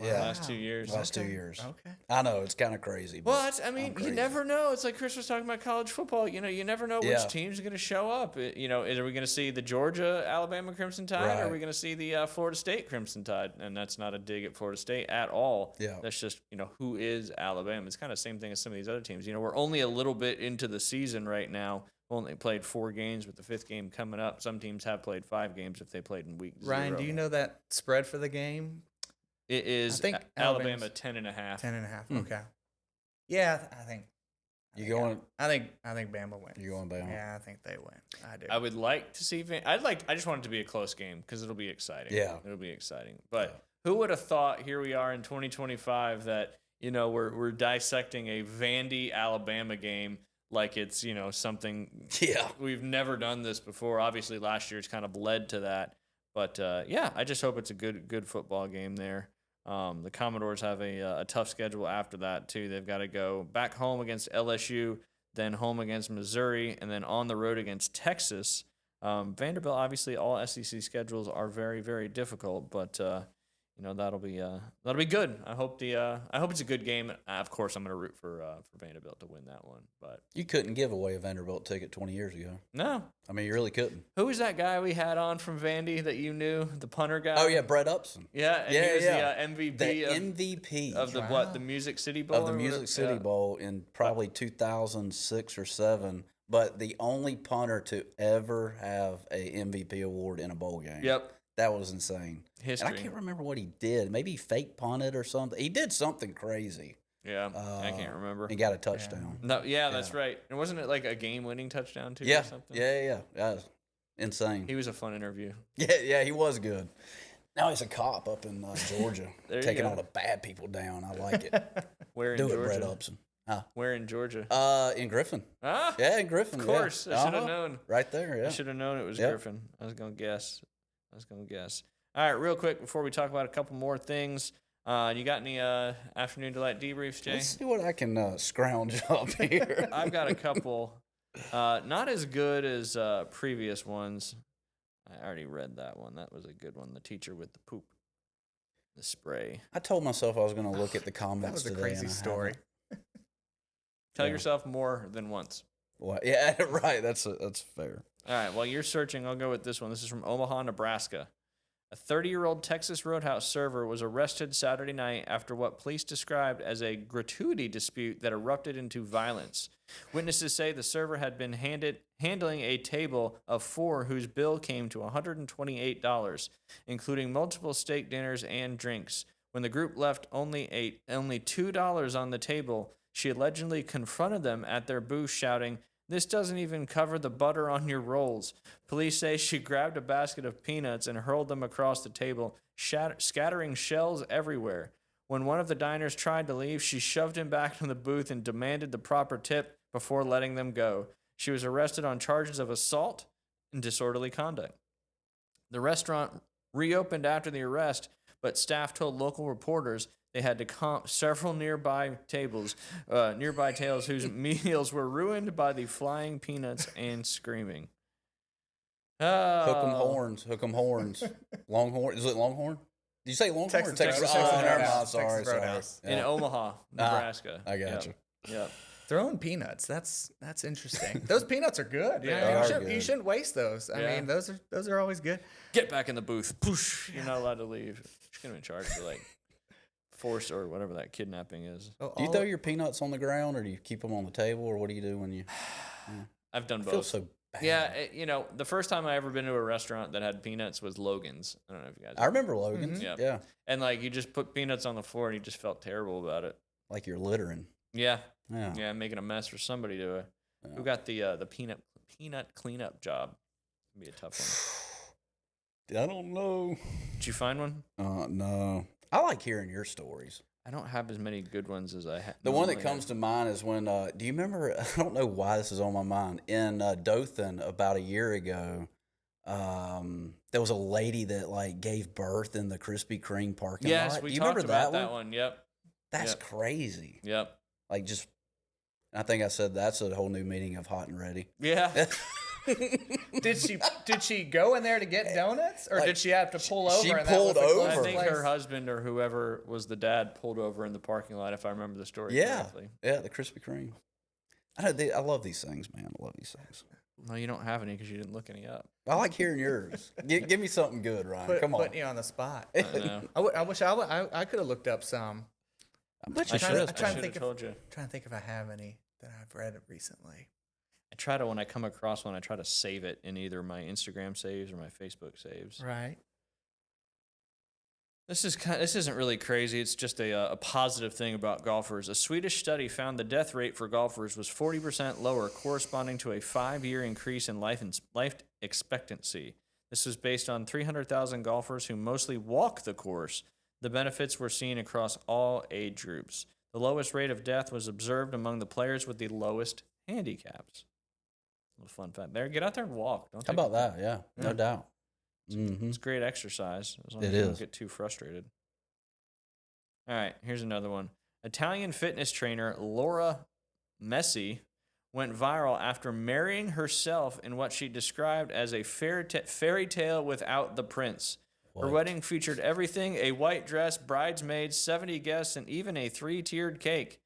[SPEAKER 3] Yeah.
[SPEAKER 1] Last 2 years.
[SPEAKER 3] Last 2 years.
[SPEAKER 2] Okay.
[SPEAKER 3] I know it's kind of crazy. But
[SPEAKER 1] Well, you never know. It's like Chris was talking about college football. You never know which team's going to show up. Are we going to see the Georgia Alabama Crimson Tide, or are we going to see the Florida State Crimson Tide? And that's not a dig at Florida State at all.
[SPEAKER 3] Yeah.
[SPEAKER 1] That's just who is Alabama. It's kind of the same thing as some of these other teams. We're only a little bit into the season right now. We've only played 4 games with the 5th game coming up. Some teams have played 5 games if they played in week 0.
[SPEAKER 2] Ryan, do you know that spread for the game?
[SPEAKER 1] It is
[SPEAKER 2] I think
[SPEAKER 1] Alabama 10.5.
[SPEAKER 2] 10.5. Okay. Yeah, I think.
[SPEAKER 3] You going?
[SPEAKER 2] I think Bama wins.
[SPEAKER 3] You going Bama?
[SPEAKER 2] Yeah, I think they win. I do.
[SPEAKER 1] I would like to see I just want it to be a close game because it'll be exciting.
[SPEAKER 3] Yeah.
[SPEAKER 1] It'll be exciting. But who would have thought here we are in 2025 that, we're dissecting a Vandy Alabama game like it's, something we've never done this before. Obviously last year's kind of led to that. But I just hope it's a good football game there. The Commodores have a tough schedule after that too. They've got to go back home against LSU, then home against Missouri, and then on the road against Texas. Vanderbilt, obviously, all SEC schedules are very, very difficult, but that'll be good. I hope it's a good game. Of course, I'm going to root for Vanderbilt to win that one. But
[SPEAKER 3] You couldn't give away a Vanderbilt ticket 20 years ago.
[SPEAKER 1] no,
[SPEAKER 3] I mean, you really couldn't.
[SPEAKER 1] who was that guy we had on from Vandy that you knew, the punter guy?
[SPEAKER 3] Oh, yeah, Brett Upson.
[SPEAKER 1] Yeah, and he was the MVP
[SPEAKER 3] The MVP
[SPEAKER 1] of the Music City Bowl.
[SPEAKER 3] of the Music City Bowl in probably 2006 or 7, but the only punter to ever have a MVP award in a bowl game.
[SPEAKER 1] Yep.
[SPEAKER 3] That was insane.
[SPEAKER 1] History.
[SPEAKER 3] And I can't remember what he did. Maybe he fake punted or something. He did something crazy.
[SPEAKER 1] Yeah, I can't remember.
[SPEAKER 3] He got a touchdown.
[SPEAKER 1] No, that's right. And wasn't it like a game-winning touchdown too?
[SPEAKER 3] Yeah,
[SPEAKER 1] or something?
[SPEAKER 3] yeah. That was insane.
[SPEAKER 1] He was a fun interview.
[SPEAKER 3] Yeah, he was good. Now he's a cop up in Georgia,
[SPEAKER 1] There you
[SPEAKER 3] taking
[SPEAKER 1] go.
[SPEAKER 3] all the bad people down. I like it.
[SPEAKER 1] Where in
[SPEAKER 3] Do
[SPEAKER 1] Georgia?
[SPEAKER 3] it, Brett Upson.
[SPEAKER 1] Where in Georgia?
[SPEAKER 3] In Griffin.
[SPEAKER 1] Ah,
[SPEAKER 3] Yeah, in Griffin.
[SPEAKER 1] of course.
[SPEAKER 3] Yeah.
[SPEAKER 1] I should have known.
[SPEAKER 3] Right there,
[SPEAKER 1] I
[SPEAKER 3] yeah.
[SPEAKER 1] should have known it was
[SPEAKER 3] Yep.
[SPEAKER 1] Griffin. I was gonna guess. All right, real quick before we talk about a couple more things. You got any afternoon delight debriefs, Jay?
[SPEAKER 3] Let's see what I can scrounge up here.
[SPEAKER 1] I've got a couple. Not as good as previous ones. I already read that one. That was a good one. The teacher with the poop, the spray.
[SPEAKER 3] I told myself I was going to look at the comments
[SPEAKER 2] That was a
[SPEAKER 3] today.
[SPEAKER 2] crazy
[SPEAKER 3] and I
[SPEAKER 2] story.
[SPEAKER 3] haven't.
[SPEAKER 1] Tell
[SPEAKER 3] Yeah.
[SPEAKER 1] yourself more than once.
[SPEAKER 3] What? Yeah, right. That's fair.
[SPEAKER 1] All right. While you're searching, I'll go with this one. This is from Omaha, Nebraska. A 30-year-old Texas Roadhouse server was arrested Saturday night after what police described as a gratuity dispute that erupted into violence. Witnesses say the server had been handling a table of 4 whose bill came to $128, including multiple steak dinners and drinks. When the group left only $2 on the table, she allegedly confronted them at their booth, shouting, "This doesn't even cover the butter on your rolls." Police say she grabbed a basket of peanuts and hurled them across the table, scattering shells everywhere. When one of the diners tried to leave, she shoved him back in the booth and demanded the proper tip before letting them go. She was arrested on charges of assault and disorderly conduct. The restaurant reopened after the arrest, but staff told local reporters they had to comp several nearby tables whose meals were ruined by the flying peanuts and screaming.
[SPEAKER 3] Hook 'em horns. Longhorn. Is it Longhorn? Did you say Longhorn?
[SPEAKER 2] Texas
[SPEAKER 3] Oh, never mind.
[SPEAKER 2] Roadhouse.
[SPEAKER 3] Sorry.
[SPEAKER 2] Roadhouse.
[SPEAKER 1] In Omaha, Nebraska.
[SPEAKER 3] I got you.
[SPEAKER 1] Yep.
[SPEAKER 2] Throwing peanuts. That's interesting. Those peanuts are good.
[SPEAKER 1] Yeah,
[SPEAKER 2] man.
[SPEAKER 3] they are
[SPEAKER 2] You shouldn't waste those. I mean, those are always good.
[SPEAKER 1] Get back in the booth. Poosh. You're not allowed to leave. She's going to be charged for like force or whatever that kidnapping is.
[SPEAKER 2] Oh,
[SPEAKER 3] Do you throw your peanuts on the ground, or do you keep them on the table, or what do you do when you?
[SPEAKER 1] I've done
[SPEAKER 3] I
[SPEAKER 1] both.
[SPEAKER 3] feel so bad.
[SPEAKER 1] Yeah, the first time I ever been to a restaurant that had peanuts was Logan's. I don't know if you guys.
[SPEAKER 3] I remember Logan's.
[SPEAKER 1] Mhm.
[SPEAKER 3] Yeah.
[SPEAKER 1] And like you just put peanuts on the floor and you just felt terrible about it.
[SPEAKER 3] Like you're littering.
[SPEAKER 1] Yeah.
[SPEAKER 3] Yeah.
[SPEAKER 1] Yeah, making a mess for somebody to. Who got the peanut cleanup job? It'd be a tough one.
[SPEAKER 3] I don't know.
[SPEAKER 1] Did you find one?
[SPEAKER 3] No. I like hearing your stories.
[SPEAKER 1] I don't have as many good ones as I have.
[SPEAKER 3] The one that comes to mind is when, do you remember, I don't know why this is on my mind, in Dothan about a year ago, there was a lady that like gave birth in the Krispy Kreme parking lot.
[SPEAKER 1] Yes, we
[SPEAKER 3] do you
[SPEAKER 1] talked
[SPEAKER 3] remember
[SPEAKER 1] about
[SPEAKER 3] that one?
[SPEAKER 1] one. Yep.
[SPEAKER 3] That's
[SPEAKER 1] Yep.
[SPEAKER 3] crazy.
[SPEAKER 1] Yep.
[SPEAKER 3] Like just, I think I said that's a whole new meaning of hot and ready.
[SPEAKER 1] Yeah.
[SPEAKER 2] Did she go in there to get donuts, or
[SPEAKER 3] Like,
[SPEAKER 2] did she have to pull over?
[SPEAKER 3] she
[SPEAKER 2] and
[SPEAKER 3] pulled
[SPEAKER 2] that was the
[SPEAKER 3] over.
[SPEAKER 1] I
[SPEAKER 2] closest
[SPEAKER 1] think
[SPEAKER 2] place?
[SPEAKER 1] her husband or whoever was the dad pulled over in the parking lot, if I remember the story
[SPEAKER 3] Yeah.
[SPEAKER 1] correctly.
[SPEAKER 3] Yeah, the Krispy Kreme. I love these things, man. I love these things.
[SPEAKER 1] Well, you don't have any because you didn't look any up.
[SPEAKER 3] I like hearing yours. Give me something good, Ryan. Come on.
[SPEAKER 2] Putting you on the spot.
[SPEAKER 1] I know.
[SPEAKER 2] I wish I could have looked up some.
[SPEAKER 3] I bet
[SPEAKER 1] I
[SPEAKER 3] you
[SPEAKER 1] should
[SPEAKER 3] should.
[SPEAKER 1] have
[SPEAKER 2] trying to think
[SPEAKER 1] told you.
[SPEAKER 2] Trying to think if I have any that I've read recently.
[SPEAKER 1] I try to, when I come across one, I try to save it in either my Instagram saves or my Facebook saves.
[SPEAKER 2] Right.
[SPEAKER 1] This isn't really crazy. It's just a positive thing about golfers. A Swedish study found the death rate for golfers was 40% lower, corresponding to a 5-year increase in life expectancy. This was based on 300,000 golfers who mostly walk the course. The benefits were seen across all age groups. The lowest rate of death was observed among the players with the lowest handicaps. A little fun fact there. Get out there and walk.
[SPEAKER 3] How about that? Yeah, no doubt.
[SPEAKER 1] It's great exercise as long
[SPEAKER 3] It
[SPEAKER 1] as you don't
[SPEAKER 3] is.
[SPEAKER 1] get too frustrated. All right, here's another one. Italian fitness trainer Laura Messi went viral after marrying herself in what she described as a fairy tale without the prince. Her
[SPEAKER 3] What?
[SPEAKER 1] wedding featured everything: a white dress, bridesmaids, 70 guests, and even a 3-tiered cake.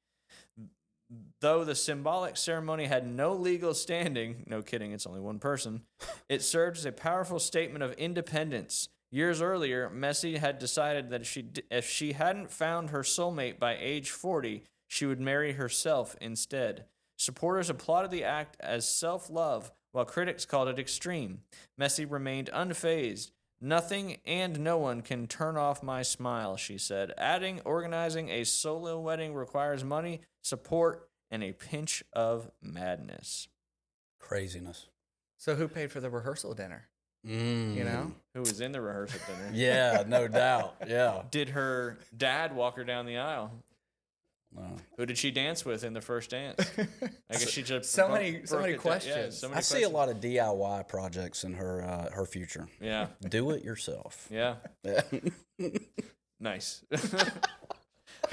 [SPEAKER 1] Though the symbolic ceremony had no legal standing, no kidding, it's only one person, it served as a powerful statement of independence. Years earlier, Messi had decided that if she hadn't found her soulmate by age 40, she would marry herself instead. Supporters applauded the act as self-love, while critics called it extreme. Messi remained unfazed. "Nothing and no one can turn off my smile," she said, adding, "Organizing a solo wedding requires money, support, and a pinch of madness."
[SPEAKER 3] Craziness.
[SPEAKER 2] So who paid for the rehearsal dinner?
[SPEAKER 3] Mm.
[SPEAKER 2] You know?
[SPEAKER 1] Who was in the rehearsal dinner?
[SPEAKER 3] Yeah, no doubt. Yeah.
[SPEAKER 1] Did her dad walk her down the aisle?
[SPEAKER 3] No.
[SPEAKER 1] Who did she dance with in the first dance? I guess she just
[SPEAKER 2] So
[SPEAKER 1] broke
[SPEAKER 2] many
[SPEAKER 1] it down. Yeah,
[SPEAKER 2] questions.
[SPEAKER 1] so many
[SPEAKER 3] I see a
[SPEAKER 1] questions.
[SPEAKER 3] lot of DIY projects in her future.
[SPEAKER 1] Yeah,
[SPEAKER 3] Do it yourself.
[SPEAKER 1] yeah,
[SPEAKER 3] Yeah.
[SPEAKER 1] nice.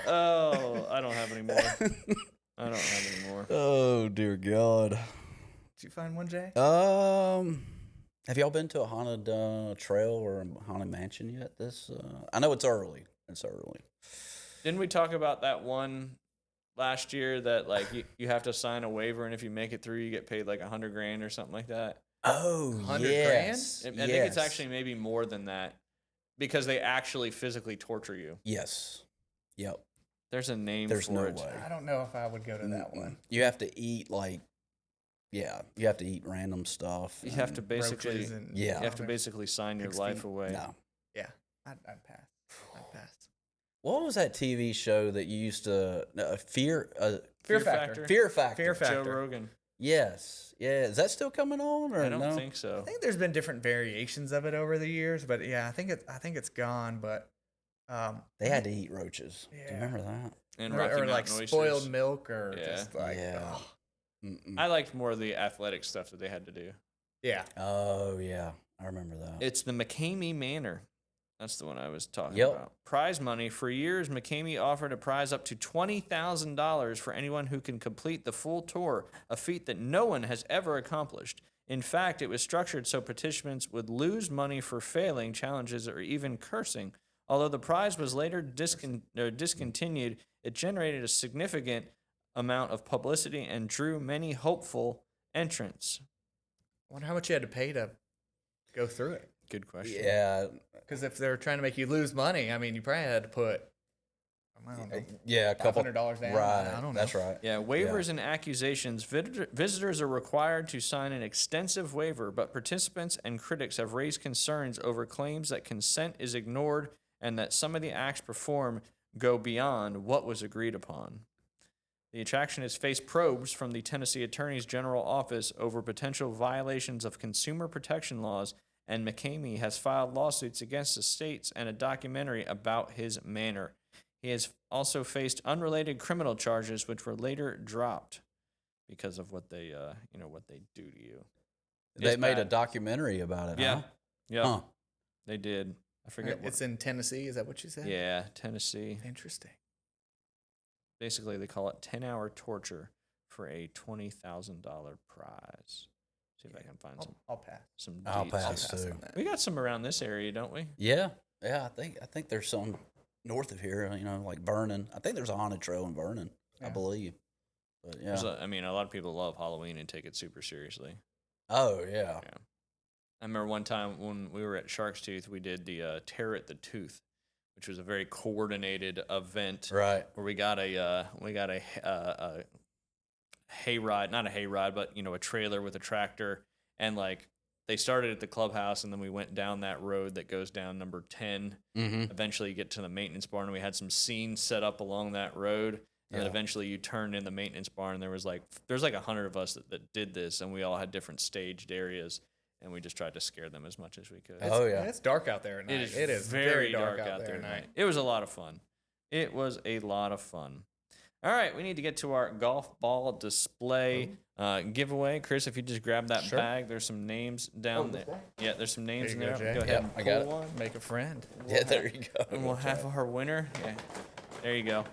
[SPEAKER 1] Oh, I don't have any more. I don't have any more.
[SPEAKER 3] Oh dear God.
[SPEAKER 2] Did you find one, Jay?
[SPEAKER 3] Have y'all been to a haunted trail or a haunted mansion yet? I know it's early. It's early.
[SPEAKER 1] Didn't we talk about that one last year that like you have to sign a waiver and if you make it through you get paid like $100,000 or something like that?
[SPEAKER 3] Oh,
[SPEAKER 2] 100
[SPEAKER 3] yes.
[SPEAKER 1] I think it's actually maybe more than that. because they actually physically torture you.
[SPEAKER 3] Yes. Yep.
[SPEAKER 1] There's a name
[SPEAKER 3] There's
[SPEAKER 1] for
[SPEAKER 3] no
[SPEAKER 1] it.
[SPEAKER 3] way.
[SPEAKER 2] I don't know if I would go to that one.
[SPEAKER 3] You have to eat you have to eat random stuff.
[SPEAKER 1] You have to basically,
[SPEAKER 2] Roaches and
[SPEAKER 1] you have to basically sign your
[SPEAKER 2] Pig's
[SPEAKER 1] life
[SPEAKER 2] feet.
[SPEAKER 1] away.
[SPEAKER 3] No.
[SPEAKER 2] Yeah, I'd pass. I'd pass.
[SPEAKER 3] What was that TV show that you used to Fear
[SPEAKER 2] Fear Factor.
[SPEAKER 3] Fear Factor?
[SPEAKER 2] Fear Factor.
[SPEAKER 1] Joe Rogan.
[SPEAKER 3] Yes. Yeah. Is that still coming on or
[SPEAKER 1] I don't
[SPEAKER 3] no?
[SPEAKER 1] think so.
[SPEAKER 2] I think there's been different variations of it over the years, but yeah, I think it's gone. But
[SPEAKER 3] They had to eat roaches. Do you
[SPEAKER 2] Yeah.
[SPEAKER 3] remember that?
[SPEAKER 1] And
[SPEAKER 2] or
[SPEAKER 1] Rocky
[SPEAKER 2] like
[SPEAKER 1] Mountain oysters.
[SPEAKER 2] spoiled milk or
[SPEAKER 1] Yeah.
[SPEAKER 2] just like
[SPEAKER 3] Yeah.
[SPEAKER 2] ugh.
[SPEAKER 3] Mm-mm.
[SPEAKER 1] I liked more of the athletic stuff that they had to do.
[SPEAKER 2] Yeah.
[SPEAKER 3] Oh yeah, I remember that.
[SPEAKER 1] It's the McCamey Manor. That's the one I was talking
[SPEAKER 3] Yep.
[SPEAKER 1] about. Prize money. For years, McCamey offered a prize up to $20,000 for anyone who can complete the full tour, a feat that no one has ever accomplished. In fact, it was structured so participants would lose money for failing challenges or even cursing. Although the prize was later discontinued, it generated a significant amount of publicity and drew many hopeful entrants.
[SPEAKER 2] I wonder how much you had to pay to go through it.
[SPEAKER 1] Good question.
[SPEAKER 3] Yeah.
[SPEAKER 2] Because if they're trying to make you lose money, I mean, you probably had to put, I don't know,
[SPEAKER 3] Yeah, a couple
[SPEAKER 2] $500 down.
[SPEAKER 3] Right.
[SPEAKER 2] I don't know.
[SPEAKER 3] That's right.
[SPEAKER 1] Yeah, waivers and accusations. Visitors are required to sign an extensive waiver, but participants and critics have raised concerns over claims that consent is ignored and that some of the acts performed go beyond what was agreed upon. The attraction has faced probes from the Tennessee Attorney's General Office over potential violations of consumer protection laws, and McCamey has filed lawsuits against the states and a documentary about his manor. He has also faced unrelated criminal charges, which were later dropped because of what they, what they do to you.
[SPEAKER 3] They
[SPEAKER 1] It's
[SPEAKER 3] made a
[SPEAKER 1] bad.
[SPEAKER 3] documentary about it.
[SPEAKER 1] Yeah,
[SPEAKER 3] Huh?
[SPEAKER 1] yeah,
[SPEAKER 3] Huh.
[SPEAKER 1] they did. I forget
[SPEAKER 2] It's in Tennessee. Is that what you said?
[SPEAKER 1] Yeah, Tennessee.
[SPEAKER 2] Interesting.
[SPEAKER 1] Basically, they call it 10-hour torture for a $20,000 prize. See if I can find
[SPEAKER 2] I'll pass.
[SPEAKER 1] some
[SPEAKER 3] I'll
[SPEAKER 1] deets.
[SPEAKER 3] pass
[SPEAKER 2] Pass
[SPEAKER 3] too.
[SPEAKER 2] on that.
[SPEAKER 1] We got some around this area, don't we?
[SPEAKER 3] Yeah. Yeah. I think there's some north of here. Like Vernon. I think there's a haunted trail in Vernon. I
[SPEAKER 2] Yeah.
[SPEAKER 3] believe. But yeah.
[SPEAKER 1] There's a lot of people love Halloween and take it super seriously.
[SPEAKER 3] Oh yeah.
[SPEAKER 1] I remember one time when we were at Shark's Tooth, we did the Tear at the Tooth, which was a very coordinated event
[SPEAKER 3] Right.
[SPEAKER 1] where we got a hayride, not a hayride, but a trailer with a tractor, and like they started at the clubhouse, and then we went down that road that goes down number 10.
[SPEAKER 3] Mm-hmm.
[SPEAKER 1] Eventually, you get to the maintenance barn, and we had some scenes set up along that road. And then
[SPEAKER 3] Yeah.
[SPEAKER 1] eventually, you turned in the maintenance barn. And there's like 100 of us that did this, and we all had different staged areas, and we just tried to scare them as much as we could.
[SPEAKER 3] Oh yeah.
[SPEAKER 2] It's dark out there at night.
[SPEAKER 1] It is very dark out there
[SPEAKER 2] at
[SPEAKER 1] at night. It was a lot of fun. It was a lot of fun. All right, we need to get to our golf ball display giveaway. Chris, if you just grab that
[SPEAKER 2] Sure.
[SPEAKER 1] bag, there's some names down there. Yeah, there's some names in
[SPEAKER 2] There
[SPEAKER 1] there.
[SPEAKER 2] you go,
[SPEAKER 1] Go
[SPEAKER 2] Jay.
[SPEAKER 1] ahead
[SPEAKER 3] Yeah,
[SPEAKER 1] and
[SPEAKER 3] I got
[SPEAKER 1] pull
[SPEAKER 3] it.
[SPEAKER 1] one,
[SPEAKER 2] Make a friend.
[SPEAKER 3] Yeah. There you go.
[SPEAKER 1] and we'll have our winner. Yeah, there you go.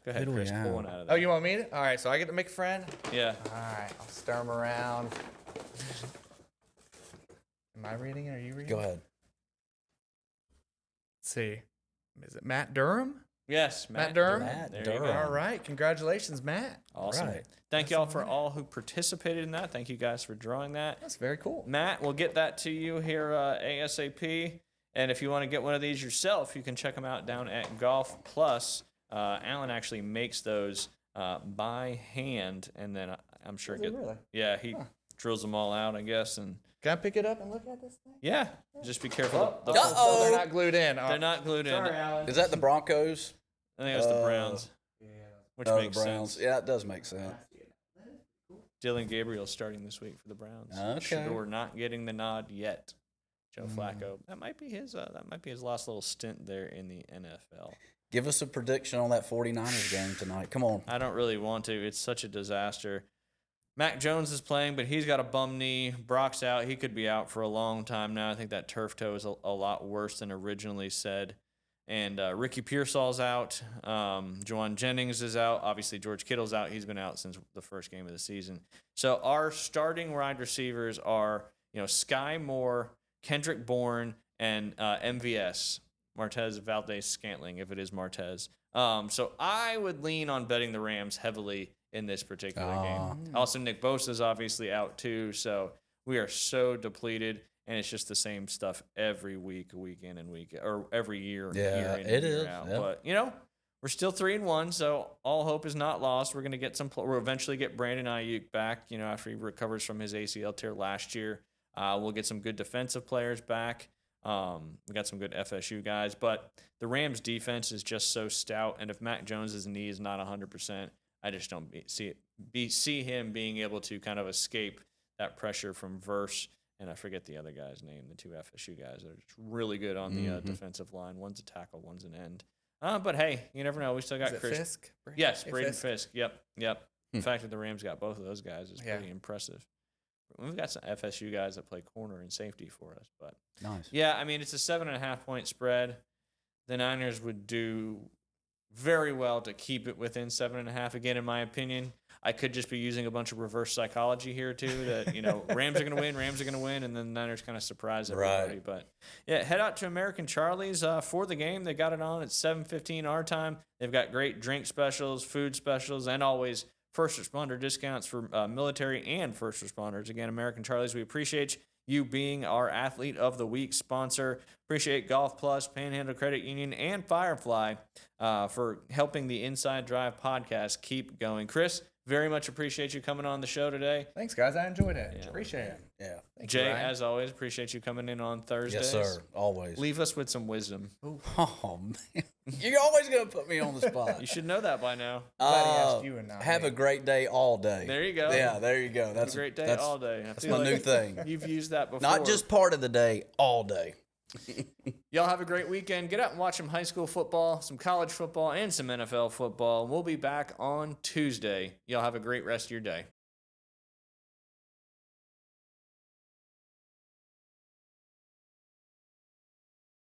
[SPEAKER 1] Go ahead,
[SPEAKER 3] Who do we
[SPEAKER 1] Chris. Pull
[SPEAKER 3] have?
[SPEAKER 1] one out of
[SPEAKER 2] Oh,
[SPEAKER 1] there.
[SPEAKER 2] you want me to? All right, so I get to make a friend?
[SPEAKER 1] Yeah.
[SPEAKER 2] All right, I'll stir them around. Am I reading it? Are you reading
[SPEAKER 3] Go
[SPEAKER 2] it?
[SPEAKER 3] ahead.
[SPEAKER 2] Let's see. Is it Matt Durham?
[SPEAKER 1] Yes,
[SPEAKER 2] Matt Durham?
[SPEAKER 3] Matt
[SPEAKER 1] There you
[SPEAKER 3] Durham.
[SPEAKER 1] go.
[SPEAKER 2] All right, congratulations, Matt.
[SPEAKER 1] Awesome.
[SPEAKER 3] Right.
[SPEAKER 1] Thank
[SPEAKER 2] That's
[SPEAKER 1] y'all
[SPEAKER 2] all
[SPEAKER 1] for
[SPEAKER 2] right.
[SPEAKER 1] all who participated in that. Thank you guys for drawing that.
[SPEAKER 2] That's very cool.
[SPEAKER 1] Matt, we'll get that to you here ASAP. And if you want to get one of these yourself, you can check them out down at Golf Plus. Alan actually makes those by hand, and then I'm sure
[SPEAKER 2] Does he really?
[SPEAKER 1] yeah, he
[SPEAKER 2] Huh.
[SPEAKER 1] drills them all out, I guess, and
[SPEAKER 2] Can I pick it up and look at this thing?
[SPEAKER 1] yeah, just be careful. The,
[SPEAKER 3] Uh-oh.
[SPEAKER 2] So they're not glued in. Oh,
[SPEAKER 1] they're not glued in.
[SPEAKER 2] Sorry, Alan.
[SPEAKER 3] Is that the Broncos?
[SPEAKER 1] I think it was the Browns, which
[SPEAKER 3] Oh, the
[SPEAKER 1] makes
[SPEAKER 3] Browns.
[SPEAKER 1] sense.
[SPEAKER 3] Yeah, it does make sense.
[SPEAKER 1] Dylan Gabriel starting this week for the Browns.
[SPEAKER 3] Okay.
[SPEAKER 1] Shador not getting the nod yet. Joe Flacco. That might be his. That might be his last little stint there in the NFL.
[SPEAKER 3] Give us a prediction on that 49ers game tonight. Come on.
[SPEAKER 1] I don't really want to. It's such a disaster. Mac Jones is playing, but he's got a bum knee. Brock's out. He could be out for a long time now. I think that turf toe is a lot worse than originally said. And Ricky Pearsall's out. Juwan Jennings is out. Obviously, George Kittle's out. He's been out since the first game of the season. So our starting wide receivers are, Sky Moore, Kendrick Bourne, and MVS, Martez Valdez Scantling, if it is Martez. So I would lean on betting the Rams heavily in this particular game. Also, Nick Bosa is obviously out too. So we are so depleted. and it's just the same stuff every week in and week, or every year.
[SPEAKER 3] Yeah,
[SPEAKER 1] year in
[SPEAKER 3] it
[SPEAKER 1] and year
[SPEAKER 3] is,
[SPEAKER 1] out.
[SPEAKER 3] yeah.
[SPEAKER 1] But we're still 3-1, so all hope is not lost. We're gonna get we'll eventually get Brandon Ayuk back. After he recovers from his ACL tear last year, we'll get some good defensive players back. We got some good FSU guys, but the Rams defense is just so stout. And if Mac Jones's knee is not 100%, I just don't see him being able to kind of escape that pressure from Verse. And I forget the other guy's name, the two FSU guys that are just really good on the defensive line. One's a tackle, one's an end. But hey, you never know. We still got Chris.
[SPEAKER 2] Fisk?
[SPEAKER 1] Yes, Braden Fisk. Yep. The fact that the Rams got both of those guys is pretty impressive. We've got some FSU guys that play corner and safety for us, but
[SPEAKER 3] Nice.
[SPEAKER 1] yeah, I mean, it's a 7.5-point spread. The Niners would do very well to keep it within 7.5. Again, in my opinion, I could just be using a bunch of reverse psychology here too. That Rams are going to win, and then the Niners kind of surprise everybody.
[SPEAKER 3] Right.
[SPEAKER 1] But yeah, head out to American Charlie's for the game. They got it on at 7:15 our time. They've got great drink specials, food specials, and always first responder discounts for military and first responders. Again, American Charlie's, we appreciate you being our Athlete of the Week sponsor. Appreciate Golf Plus, Panhandle Credit Union, and Firefly for helping the Inside Drive podcast keep going. Chris, very much appreciate you coming on the show today.
[SPEAKER 2] Thanks, guys. I enjoyed it.
[SPEAKER 1] Yeah.
[SPEAKER 2] Appreciate it.
[SPEAKER 3] Yeah.
[SPEAKER 2] Thank you,
[SPEAKER 1] Jay,
[SPEAKER 2] Ryan.
[SPEAKER 1] as always, appreciate you coming in on Thursdays.
[SPEAKER 3] Yes, sir. Always.
[SPEAKER 1] Leave us with some wisdom.
[SPEAKER 3] Oh, man. You're always going to put me on the spot.
[SPEAKER 1] You should know that by now.
[SPEAKER 2] Glad he asked you and not
[SPEAKER 3] have
[SPEAKER 2] me.
[SPEAKER 3] a great day all day.
[SPEAKER 1] There you go.
[SPEAKER 3] Yeah, there you go.
[SPEAKER 1] Have a great day all day. I
[SPEAKER 3] That's
[SPEAKER 1] feel
[SPEAKER 3] my new thing.
[SPEAKER 1] You've used that before.
[SPEAKER 3] Not just part of the day, all day.
[SPEAKER 1] Y'all have a great weekend. Get out and watch some high school football, some college football, and some NFL football. We'll be back on Tuesday. Y'all have a great rest of your day.